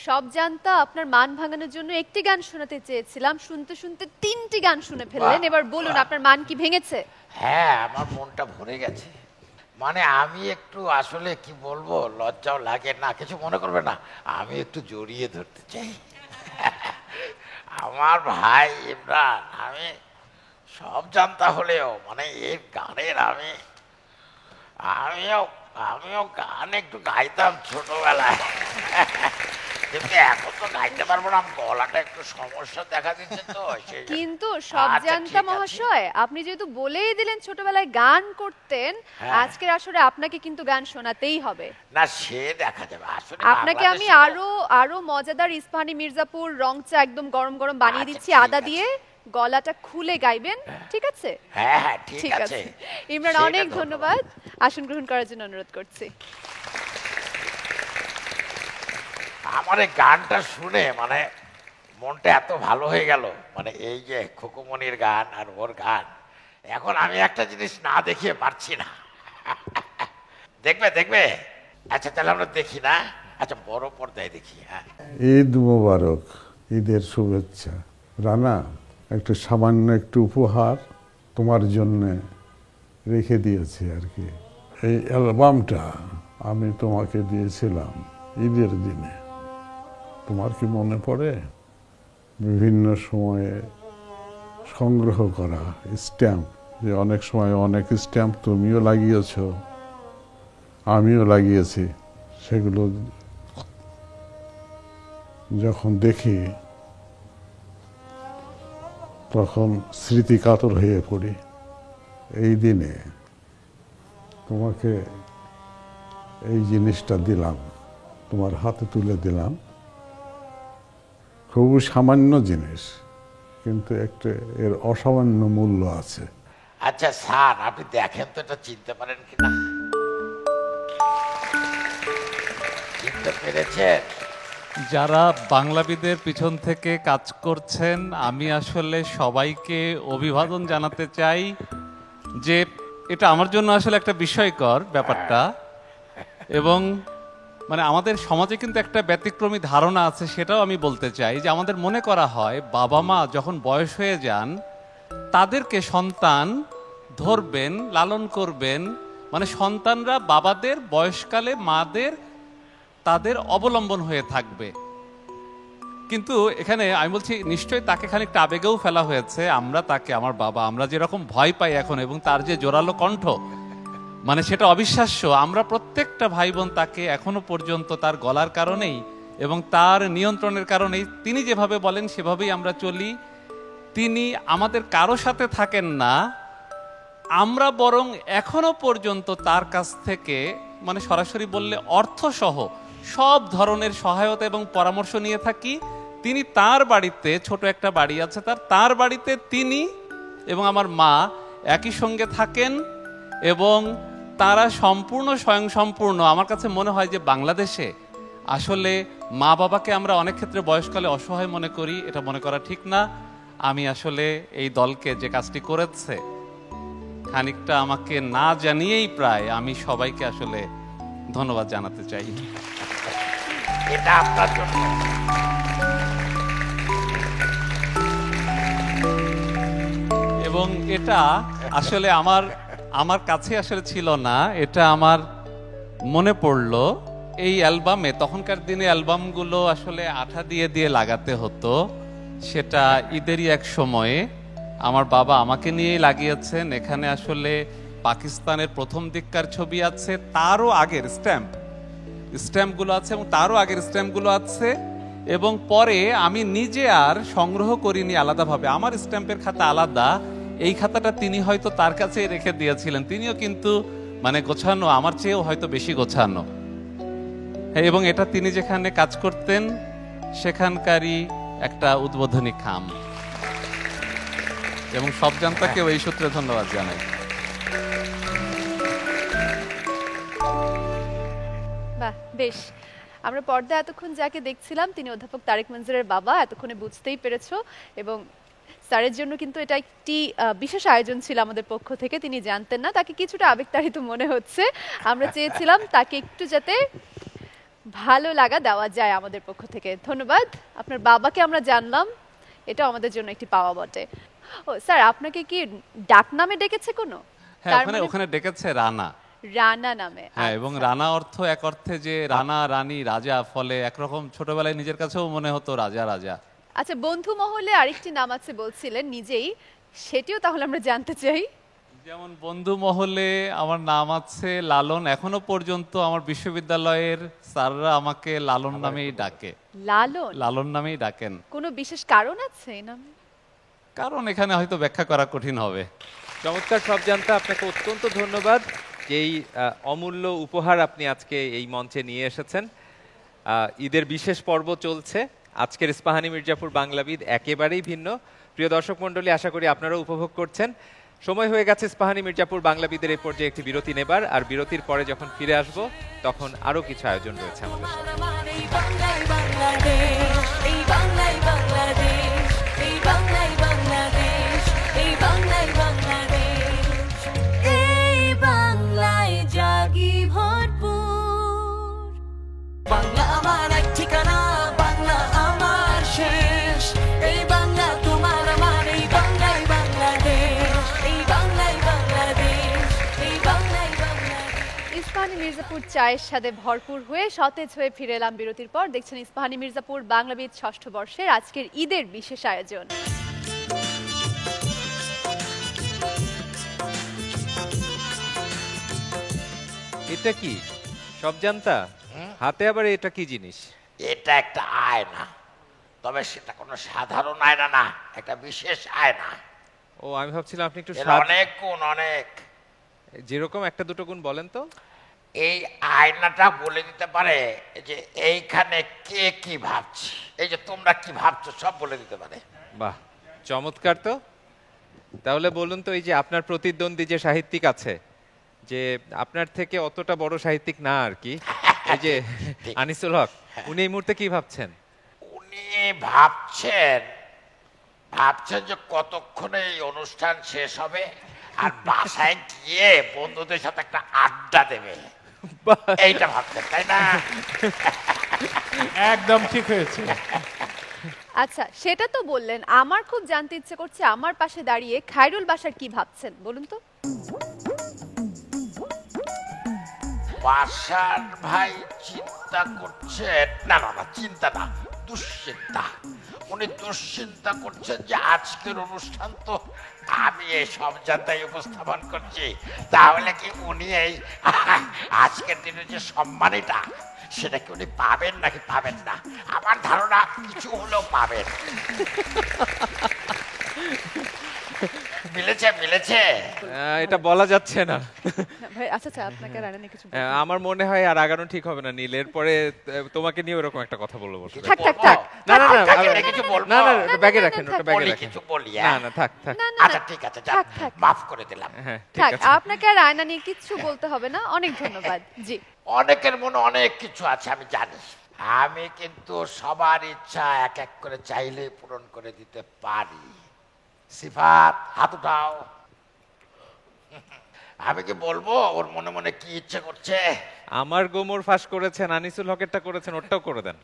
সব জানতা আপনার মান ভাঙানোর জন্য একটি গান শোনাতে চেয়েছিলাম, শুনতে শুনতে 3টি গান শুনে ফেললেন। এবার বলুন আপনার মান কি ভেঙেছে? হ্যাঁ, আমার মনটা ভরে গেছে। মানে আমি একটু আসলে কি বলবো, লজ্জাও লাগে না, কিছু মনে করবে না, আমি একটু জড়িয়ে ধরতে চাই আমার ভাই ইমরান। আমি সব জানতা হলেও মানে এর গানের আমিও গান একটু গাইতাম ছোটবেলায়, কিন্তু এখন তো গাইতে পারবো না, গলাটা একটু সমস্যা দেখা দিচ্ছে তো। কিন্তু সব জানতা মহাশয়, আপনি যেহেতু বলেই দিলেন ছোটবেলায় গান করতেন, আজকের আসরে আপনাকে কিন্তু গান শোনাতেই হবে। না, সে দেখা যাবে। আসলে আপনাকে আমি আরো মজাদার ইস্পাহানি মির্জাপুর রং চা একদম গরম গরম বানিয়ে দিচ্ছি আদা দিয়ে, গলাটা খুলে গাইবেন, ঠিক আছে? হ্যাঁ হ্যাঁ, ঠিক আছে। ইমরান, অনেক ধন্যবাদ। আসন গ্রহণ করার জন্য অনুরোধ করছি। আমার এই গানটা শুনে মানে মনটা এত ভালো হয়ে গেল, মানে এই যে খুকুমনির গান আর ওর গান, এখন আমি একটা জিনিস না দেখিয়ে পারছি না। দেখবে দেখবে? আচ্ছা তাহলে আমরা দেখি না? আচ্ছা, বড় পর্দায় দেখি। হ্যাঁ, ঈদ মোবারক, ঈদের শুভেচ্ছা। রানা, একটু সামান্য একটু উপহার তোমার জন্য রেখে দিয়েছি আর কি। এই অ্যালবামটা আমি তোমাকে দিয়েছিলাম ঈদের দিনে, তোমার কি মনে পড়ে? বিভিন্ন সময়ে সংগ্রহ করা স্ট্যাম্প, যে অনেক সময় অনেক স্ট্যাম্প তুমিও লাগিয়েছ, আমিও লাগিয়েছি, সেগুলো যখন দেখি তখন স্মৃতিকাতর হয়ে পড়ি। এই দিনে তোমাকে এই জিনিসটা দিলাম, তোমার হাতে তুলে দিলাম। খুব সামান্য জিনিস, কিন্তু একটা এর অসামান্য মূল্য আছে। আচ্ছা স্যার, আপনি দেখেন তো এটা চিনতে পারেন কিনা? চিনতে পেরেছেন? যারা বাংলাবিদের পিছন থেকে কাজ করছেন, আমি আসলে সবাইকে অভিবাদন জানাতে চাই যে এটা আমার জন্য আসলে একটা বিস্ময়কর ব্যাপারটা। এবং মানে আমাদের সমাজে কিন্তু একটা ব্যতিক্রমী ধারণা আছে, সেটাও আমি বলতে চাই যে আমাদের মনে করা হয় বাবা মা যখন বয়স হয়ে যান তাদেরকে সন্তান ধরবেন, লালন করবেন, মানে সন্তানরা বাবাদের বয়সকালে মাদের তাদের অবলম্বন হয়ে থাকবে। কিন্তু এখানে আমি বলছি নিশ্চয়ই তাকে খানিকটা আবেগেও ফেলা হয়েছে। আমরা তাকে, আমার বাবা, আমরা যেরকম ভয় পাই এখন, এবং তার যে জোরালো কণ্ঠ, মানে সেটা অবিশ্বাস্য। আমরা প্রত্যেকটা ভাই বোন তাকে এখনো পর্যন্ত তার গলার কারণেই এবং তার নিয়ন্ত্রণের কারণেই, তিনি যেভাবে বলেন সেভাবেই আমরা চলি। তিনি আমাদের কারো সাথে থাকেন না, আমরা বরং এখনো পর্যন্ত তার কাছ থেকে, মানে সরাসরি বললে অর্থসহ সব ধরনের সহায়তা এবং পরামর্শ নিয়ে থাকি। তিনি তার বাড়িতে, ছোট একটা বাড়ি আছে তার বাড়িতে তিনি এবং আমার মা একই সঙ্গে থাকেন এবং তারা সম্পূর্ণ স্বয়ংসম্পূর্ণ। আমার কাছে মনে হয় যে বাংলাদেশে আসলে মা বাবাকে আমরা অনেক ক্ষেত্রে বয়সকালে অসহায় মনে করি, এটা মনে করা ঠিক না। আমি আসলে এই দলকে যে কাজটি করেছে খানিকটা আমাকে না জানিয়েই প্রায় আমি সবাইকে আসলে ধন্যবাদ জানাতে চাই। এটা আপনার জন্য। এবং এটা আসলে আমার কাছে আসলে ছিল না, এটা আমার মনে পড়লো এই অ্যালবামে। তখনকার দিনে অ্যালবামগুলো আসলে আঠা দিয়ে দিয়ে লাগাতে হতো, সেটা ঈদেরই এক সময়ে আমার বাবা আমাকে নিয়েই লাগিয়েছেন। এখানে আসলে পাকিস্তানের প্রথম দিককার ছবি আছে, তারও আগের স্ট্যাম্পগুলো আছে এবং তারও আগের স্ট্যাম্পগুলো আছে। এবং পরে আমি নিজে আর সংগ্রহ করিনি আলাদাভাবে, আমার স্ট্যাম্পের খাতা আলাদা, এই খাতাটা তিনি হয়তো তার কাছেই রেখে দিয়েছিলেন। তিনিও কিন্তু মানে গোছানো, আমার চেয়েও হয়তো বেশি গোছানো। এবং এটা তিনি যেখানে কাজ করতেন সেখানকারই একটা উদ্বোধনী খাম, এবং সব জানতাকেও এই সূত্রে ধন্যবাদ জানাই। বাহ, বেশ। আমরা পর্দায় এতক্ষণ যাকে দেখছিলাম তিনি অধ্যাপক তারেক মঞ্জুরের বাবা, এতক্ষণে বুঝতেই পেরেছো। এবং স্যারের জন্য কিন্তু এটা একটি বিশেষ আয়োজন ছিল আমাদের পক্ষ থেকে, তিনি জানতেন না, তাকে কিছুটা আবেগতাড়িত মনে হচ্ছে। আমরা চেয়েছিলাম তাকে একটু যাতে ভালো লাগা দেওয়া যায় আমাদের পক্ষ থেকে। ধন্যবাদ। আপনার বাবাকে আমরা জানলাম, এটা আমাদের জন্য একটি পাওয়া বটে। ও স্যার, আপনাকে কি ডাক নামে ডেকেছে কোনো? হ্যাঁ, ওখানে ডেকেছে রানা। রানা নামে? হ্যাঁ, এবং রানা অর্থ এক অর্থে যে রানা, রানী, রাজা, ফলে একরকম ছোটবেলায় নিজের কাছেও মনে হতো রাজা রাজা। আচ্ছা, বন্ধু মহলে আরেকটি নাম আছে বলছিলেন নিজেই, সেটিও তাহলে আমরা জানতে চাই। যেমন বন্ধু মহলে আমার নাম আছে লালন, এখনো পর্যন্ত আমার বিশ্ববিদ্যালয়ের স্যাররা আমাকে লালন নামেই ডাকে। লালন নামেই ডাকেন। কোনো বিশেষ কারণ আছে এই নামে? কারণ এখানে হয়তো ব্যাখ্যা করা কঠিন হবে। চমৎকার সব জানতা, আপনাকে অত্যন্ত ধন্যবাদ। এই অমূল্য উপহার আপনি আজকে এই মঞ্চে নিয়ে এসেছেন। ঈদের বিশেষ পর্ব চলছে, আজকের ইস্পাহানি মির্জাপুর বাংলাবিদ একেবারেই ভিন্ন। প্রিয় দর্শক মণ্ডলী, আশা করি আপনারাও উপভোগ করছেন। সময় হয়ে গেছে ইস্পাহানি মির্জাপুর বাংলাবিদের এই পর্যায়ে একটি বিরতি নেবার, আর বিরতির পরে যখন ফিরে আসব তখন আরো কিছু আয়োজন রয়েছে আমাদের সাথে। বাংলা আমার এক ঠিকানা, বাংলা আমার শেষ, এই বাংলা তোমার আমার, এই বাংলাই বাংলাদেশ, এই বাংলাই বাংলাদেশ, এই বাংলাই বাংলাদেশ। ইস্পাহানি মির্জাপুর চায়ের সাথে ভরপুর হয়ে সতেজ হয়ে ফিরে এলাম বিরতির পর। দেখছেন ইস্পাহানি মির্জাপুর বাংলাবিদ ষষ্ঠ বর্ষের আজকের ঈদের বিশেষ আয়োজন। এটা কি সব জানতা? হাতে আবার এটা কি জিনিস? এটা একটা আয়না, তবে সেটা কোনো সাধারণ আয়না না, একটা বিশেষ আয়না। ও, আমি ভাবছিলাম আপনি একটু অনেক গুণ, অনেক। যেরকম একটা দুটো গুণ বলেন তো। এই আয়নাটা বলে দিতে পারে যে এইখানে কে কি ভাবছে, এই যে তোমরা কি ভাবছো সব বলে দিতে পারে। বাহ, চমৎকার তো। তাহলে বলুন তো, এই যে আপনার প্রতিদ্বন্দ্বী যে সাহিত্যিক আছে, যে আপনার থেকে অতটা বড় সাহিত্যিক না আর কি, এই যে আনিসুল হক, উনি এই মুহূর্তে কি ভাবছেন? উনি ভাবছেন যে কতক্ষণে এই অনুষ্ঠান শেষ হবে আর বাসায় গিয়ে বন্ধুদের সাথে একটা আড্ডা দেবে, এইটা ভাবছেন, তাই না? একদম ঠিক হয়েছে। আচ্ছা, সেটা তো বললেন, আমার খুব জানতে ইচ্ছে করছে আমার পাশে দাঁড়িয়ে খায়রুল বাশার কি ভাবছেন বলুন তো। বাশার ভাই চিন্তা করছেন, না, চিন্তা না, দুশ্চিন্তা। উনি দুশ্চিন্তা করছেন যে আজকের অনুষ্ঠান তো আমি এই সব জায়গায় উপস্থাপন করছি, তাহলে কি উনি এই আজকের দিনের যে সম্মানটা সেটা কি উনি পাবেন নাকি পাবেন না? আমার ধারণা কিছু হলেও পাবেন। মিলেছে মিলেছে এটা বলা যাচ্ছে না। ভাই আচ্ছা আচ্ছা, আপনাকে রায়না নিয়ে কিছু আমার মনে হয় আর আগানো ঠিক হবে না নীল, এরপরে তোমাকে নিয়ে ওরকম একটা কথা বলবো। থাক থাক থাক, না না না কিছু বলবো না না ওটা ব্যাগে রাখেন, ওটা ব্যাগে রাখেন। কিছু বলি না না থাক থাক। আচ্ছা ঠিক আছে, যান, মাফ করে দিলাম। হ্যাঁ ঠিক থাক, আছে। আপনাকে আর রায়না নিয়ে কিছু বলতে হবে না, অনেক ধন্যবাদ। জি, অনেকের মনে অনেক কিছু আছে আমি জানি, আমি কিন্তু সবার ইচ্ছা এক এক করে চাইলে পূরণ করে দিতে পারি। সিফাত হাত উঠাও। আমি কি বলবো ওর মনে মনে কি ইচ্ছে করছে? আমার গোমর ফাঁস করেছেন, আনিসুল হকেরটা করেছেন, ওটাও করে দেন।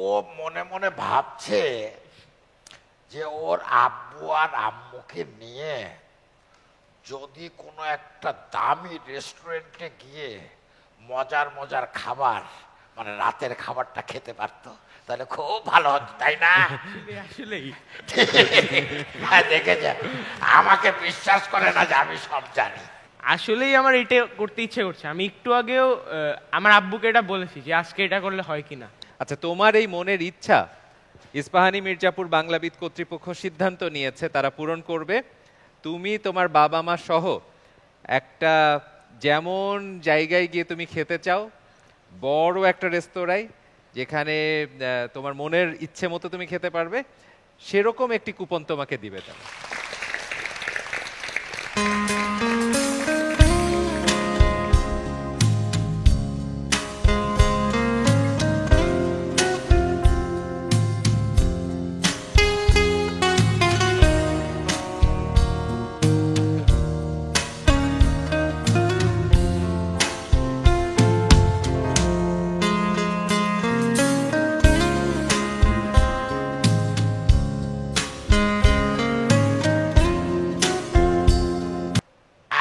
ও মনে মনে ভাবছে যে ওর আব্বু আর আম্মুকে নিয়ে যদি কোনো একটা দামি রেস্টুরেন্টে গিয়ে মজার মজার খাবার, মানে রাতের খাবারটা খেতে পারতো, তাহলে খুব ভালো হতো, তাই না? আসলেই হ্যাঁ, দেখেছে, আমাকে বিশ্বাস করে না যে আমি সব জানি। আসলেই আমার এটা করতে ইচ্ছে করছে। আমি একটু আগেও আমার আব্বুকে এটা বলেছি যে আজকে এটা করলে হয় কিনা। আচ্ছা, তোমার এই মনের ইচ্ছা ইস্পাহানি মির্জাপুর বাংলাবিদ কর্তৃপক্ষ সিদ্ধান্ত নিয়েছে তারা পূরণ করবে। তুমি তোমার বাবা মা সহ একটা যেমন জায়গায় গিয়ে তুমি খেতে চাও, বড় একটা রেস্তোরাঁয় যেখানে তোমার মনের ইচ্ছে মতো তুমি খেতে পারবে, সেরকম একটি কুপন তোমাকে দিবে তারা।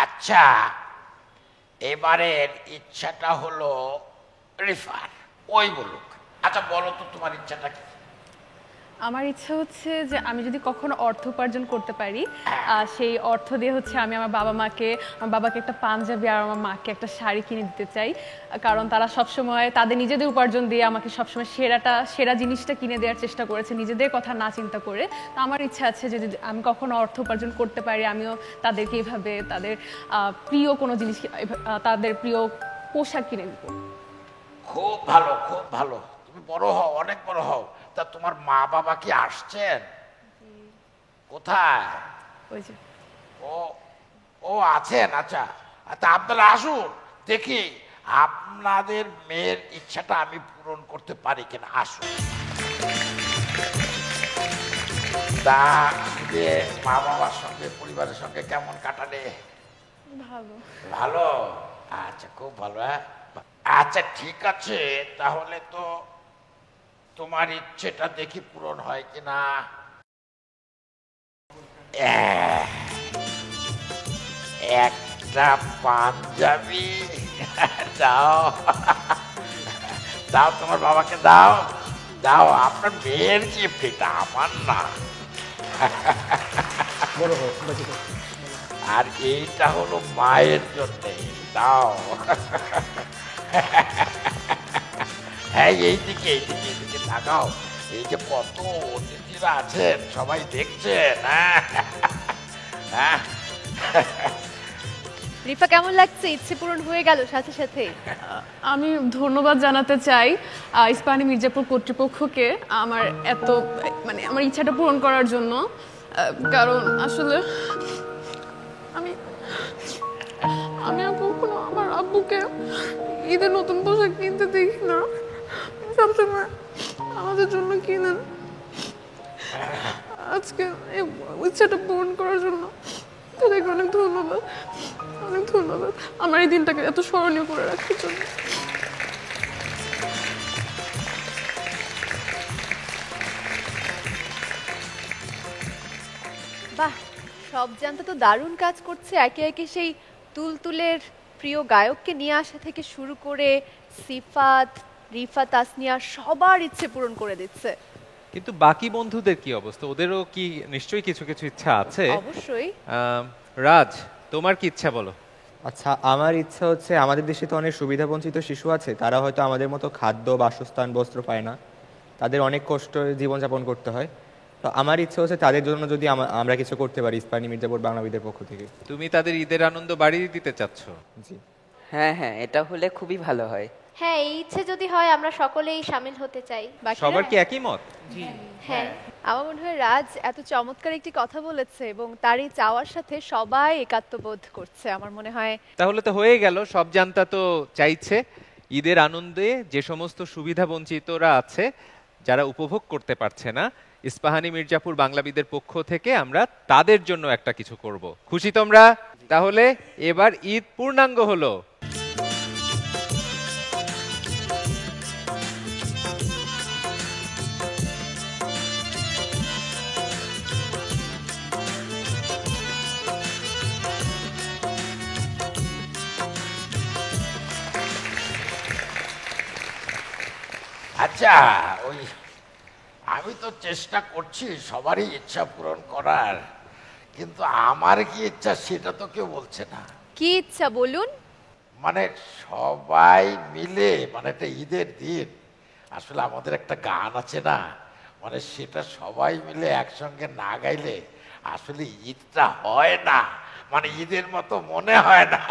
আচ্ছা, এবারের ইচ্ছাটা হলো রিফার, ওই বলুক। আচ্ছা বলো তো তোমার ইচ্ছাটা কি? আমার ইচ্ছা হচ্ছে যে আমি যদি কখনো অর্থ উপার্জন করতে পারি, সেই অর্থ দিয়ে হচ্ছে আমি আমার বাবাকে একটা পাঞ্জাবি আর আমার মাকে একটা শাড়ি কিনে দিতে চাই। কারণ তারা সবসময় তাদের নিজেদের উপার্জন দিয়ে আমাকে সবসময় সেরা জিনিসটা কিনে দেওয়ার চেষ্টা করেছে, নিজেদের কথা না চিন্তা করে। তো আমার ইচ্ছা আছে যে যদি আমি কখনো অর্থ উপার্জন করতে পারি, আমিও তাদেরকে এইভাবে তাদের প্রিয় কোনো জিনিস, তাদের প্রিয় পোশাক কিনে দিব। খুব ভালো, খুব ভালো। তুমি বড় হও, অনেক বড় হও। তা তোমার মা বাবা কি আসছেন? কোথায়? ওই যে ও আছেন। আচ্ছা, তা আপনারা আসুন, দেখি আপনাদের মেয়ের ইচ্ছাটা আমি পূরণ করতে পারি কিনা। আসুন। তা মা বাবার সঙ্গে, পরিবারের সঙ্গে কেমন কাটালে? ভালো। ভালো? আচ্ছা, খুব ভালো। হ্যাঁ, আচ্ছা ঠিক আছে, তাহলে তো তোমার ইচ্ছেটা দেখি পূরণ হয় কিনা। একটা পাঞ্জাবি দাও, দাও তোমার বাবাকে দাও, দাও। আপনার মেয়ের গিফট এটা, আমার না। আর এইটা হলো মায়ের জন্য, দাও। হ্যাঁ, এইদিকে এইদিকে এইদিকে তাকাও, এই যে কত অতিথিরা আছেন, সবাই দেখছেন। হ্যাঁ, রিফা কেমন লাগছে? ইচ্ছে পূরণ হয়ে গেল সাথে সাথে। আমি ধন্যবাদ জানাতে চাই ইস্পাহানি মির্জাপুর কর্তৃপক্ষকে আমার আমার ইচ্ছাটা পূরণ করার জন্য। কারণ আসলে আমি কখনো আমার আব্বুকে ঈদের নতুন পোশাক কিনতে দেখি না, সবসময় আমাদের জন্য কিনেন। আজকে এই ইচ্ছাটা পূরণ করার জন্য তাদেরকে অনেক ধন্যবাদ, অনেক ধন্যবাদ আমার এই দিনটাকে এত স্মরণীয় করে রাখার জন্য। বাহ, সব জানতে তো দারুণ কাজ করছে। একে একে সেই তুলতুলের প্রিয় গায়ককে নিয়ে আসা থেকে শুরু করে সিফাত, রিফা, তাসনিয়া সবার ইচ্ছে পূরণ করে দিচ্ছে। কিন্তু বাকি বন্ধুদের কি অবস্থা? ওদেরও কি নিশ্চয়ই কিছু কিছু ইচ্ছা আছে? অবশ্যই। রাজ, তোমার কি ইচ্ছা বলো? আচ্ছা, আমার ইচ্ছা হচ্ছে, আমাদের দেশে তো অনেক সুবিধাবঞ্চিত শিশু আছে, তারা হয়তো আমাদের মতো খাদ্য, বাসস্থান, বস্ত্র পায় না, তাদের অনেক কষ্ট জীবনযাপন করতে হয়। তো আমার ইচ্ছে হচ্ছে তাদের জন্য যদি আমরা কিছু করতে পারি ইস্পাহানি মির্জাপুর বাংলাবিদের পক্ষ থেকে। তুমি তাদের ঈদের আনন্দ বাড়িয়ে দিতে চাচ্ছ? জি হ্যাঁ হ্যাঁ, এটা হলে খুবই ভালো হয়। হ্যাঁ, এই ইচ্ছে যদি হয় আমরা সকলেই শামিল হতে চাই। সবার কি একই মত? হ্যাঁ, আমার মনে হয় রাজ এত চমৎকার একটি কথা বলেছে এবং তার এই চাওয়ার সাথে সবাই একাত্মবোধ করছে আমার মনে হয়। তাহলে তো হয়ে গেল, সব জানতা তো চাইছে ঈদের আনন্দে যে সমস্ত সুবিধা বঞ্চিতরা আছে, যারা উপভোগ করতে পারছে না, ইস্পাহানি মির্জাপুর বাংলাবিদের পক্ষ থেকে আমরা তাদের জন্য একটা কিছু করব। খুশি তোমরা? তাহলে এবার ঈদ পূর্ণাঙ্গ হলো। আচ্ছা, ওই আমি তো চেষ্টা করছি সবারই ইচ্ছা পূরণ করার, কিন্তু আমার কি ইচ্ছা সেটা তো কেউ বলছে না। কি ইচ্ছা বলুন? মানে সবাই মিলে, মানে একটা ঈদের দিন, আসলে আমাদের একটা গান আছে না, মানে সেটা সবাই মিলে একসঙ্গে না গাইলে আসলে ঈদটা হয় না, মানে ঈদের মতো মনে হয় না।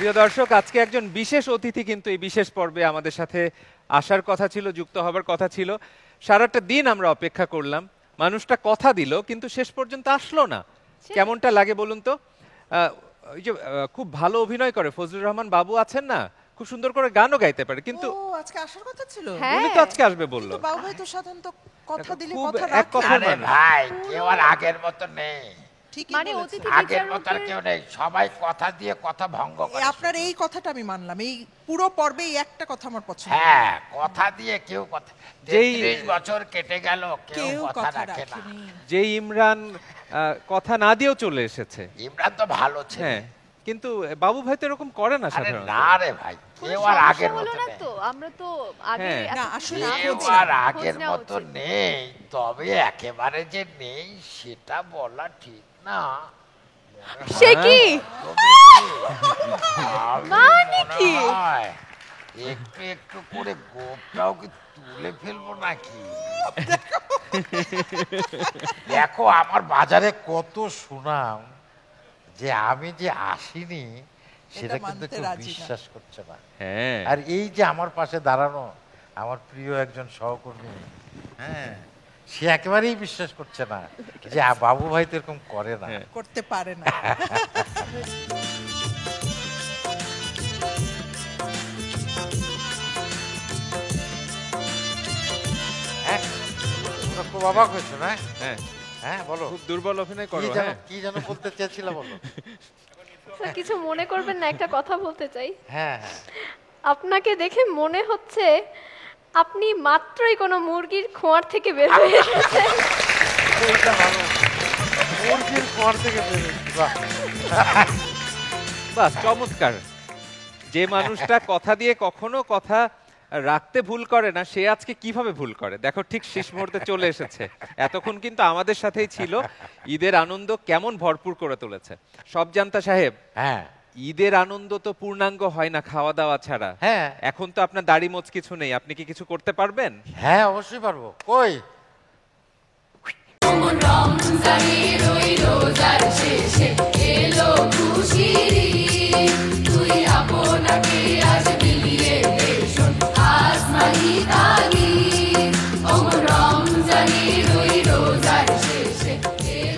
প্রিয় দর্শক, আজকে একজন বিশেষ অতিথি কিন্তু এই বিশেষ পর্বে আমাদের সাথে আসার কথা ছিল, যুক্ত হবার কথা ছিল। সারাটা দিন আমরা অপেক্ষা করলাম, মানুষটা কথা দিল কিন্তু শেষ পর্যন্ত আসলো না। কেমনটা লাগে বলুন তো? ওই যে খুব ভালো অভিনয় করে ফজলুর রহমান বাবু আছেন না, খুব সুন্দর করে গানও গাইতে পারে, কিন্তু আজকে আসার কথা ছিল। উনি তো আজকে আসবে বললো। বাবু ভাই তো সাধারণত কথা দিলে খুব কথা এক কথা আরে ভাই, কেউ আর আগের মতো নেই। মানে অতিথি আগের মতো আর কেউ নেই, সবাই কথা দিয়ে কথা ভঙ্গ করে। আপনার এই কথাটা আমি মানলাম, এই পুরো পর্বে এই একটা কথা আমার পছন্দ। হ্যাঁ, কথা দিয়ে কেউ কথা, 33 বছর কেটে গেল, কেউ কথা রাখে না। যে ইমরান কথা না দিয়েও চলে এসেছে। ইমরান তো ভালো ছেলে, হ্যাঁ, কিন্তু বাবু ভাই তো এরকম করে না সাধারণত। না রে ভাই, কেউ আর আগের মতো নেই। তো আমরা তো আগে না আসলে কেউ আর আগের মতো নেই, তবে একেবারে যে নেই সেটা বলা ঠিক না। সে কি মানে কি একটু একটু করে গোপটাও কি তুলে ফেলবো নাকি? দেখো আমার বাজারে কত সুনাম, যে আমি যে আসিনি সেটা কিন্তু কেউ বিশ্বাস করছে না। আর এই যে আমার পাশে দাঁড়ানো আমার প্রিয় একজন সহকর্মী, হ্যাঁ, সে একেবারেই বিশ্বাস করছে না যে বাবু ভাই তো এরকম করে না, করতে পারে না। হ্যাঁ, তোমরা খুব অবাক হয়েছো না? হ্যাঁ, হ্যাঁ বলো। খুব দুর্বল অভিনয় করো। হ্যাঁ কি যেন বলতে চেয়েছিলে বলো। স্যার কিছু মনে করবেন না, একটা কথা বলতে চাই। হ্যাঁ হ্যাঁ। আপনাকে দেখে মনে হচ্ছে আপনি মাত্রই কোনো মুরগির খোঁয়ার থেকে বের হয়ে এসেছেন। এইটা ভালো। মুরগির খোঁয়ার থেকে বের হয়েছি, বাহ। বাস চমৎকার। যে মানুষটা কথা দিয়ে কখনো কথা রাখতে ভুল করে না, সে আজকে কিভাবে ভুল করে দেখো, ঠিক শেষ মুহূর্তে চলে এসেছে। এতক্ষণ কিন্তু আমাদের সাথেই ছিল, ঈদের আনন্দ কেমন ভরপুর করে তুলেছে। সবজান্তা সাহেব, হ্যাঁ ঈদের আনন্দ তো পূর্ণাঙ্গ হয় না খাওয়া দাওয়া ছাড়া। হ্যাঁ এখন তো আপনার দাড়ি মোচ কিছু নেই, আপনি কি কিছু করতে পারবেন? হ্যাঁ অবশ্যই পারবো। কই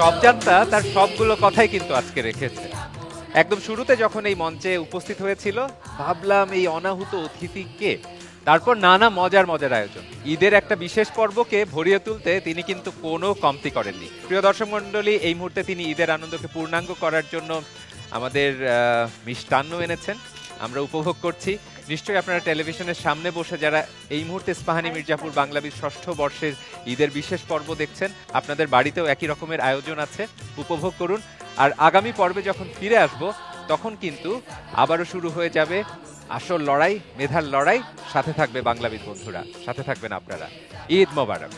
সবজান্তা তার সবগুলো কথাই কিন্তু আজকে রেখেছে। একদম শুরুতে যখন এই মঞ্চে উপস্থিত হয়েছিল ভাবলাম এই অনাহুত অতিথি কে, তারপর নানা মজার মজার আয়োজন। ঈদের একটা বিশেষ পর্বকে ভরিয়ে তুলতে তিনি কিন্তু কোনো কমতি করেননি। প্রিয় দর্শক মণ্ডলী, এই মুহূর্তে তিনি ঈদের আনন্দকে পূর্ণাঙ্গ করার জন্য আমাদের মিষ্টান্ন এনেছেন, আমরা উপভোগ করছি। নিশ্চয়ই আপনারা টেলিভিশনের সামনে বসে যারা এই মুহূর্তে ইস্পাহানি মির্জাপুর বাংলাবিদ ষষ্ঠ বর্ষের ঈদের বিশেষ পর্ব দেখছেন, আপনাদের বাড়িতেও একই রকমের আয়োজন আছে, উপভোগ করুন। আর আগামী পর্বে যখন ফিরে আসব তখন কিন্তু আবারও শুরু হয়ে যাবে আসল লড়াই, মেধার লড়াই। সাথে থাকবে বাংলাবিদ বন্ধুরা, সাথে থাকবেন আপনারা। ঈদ মোবারক।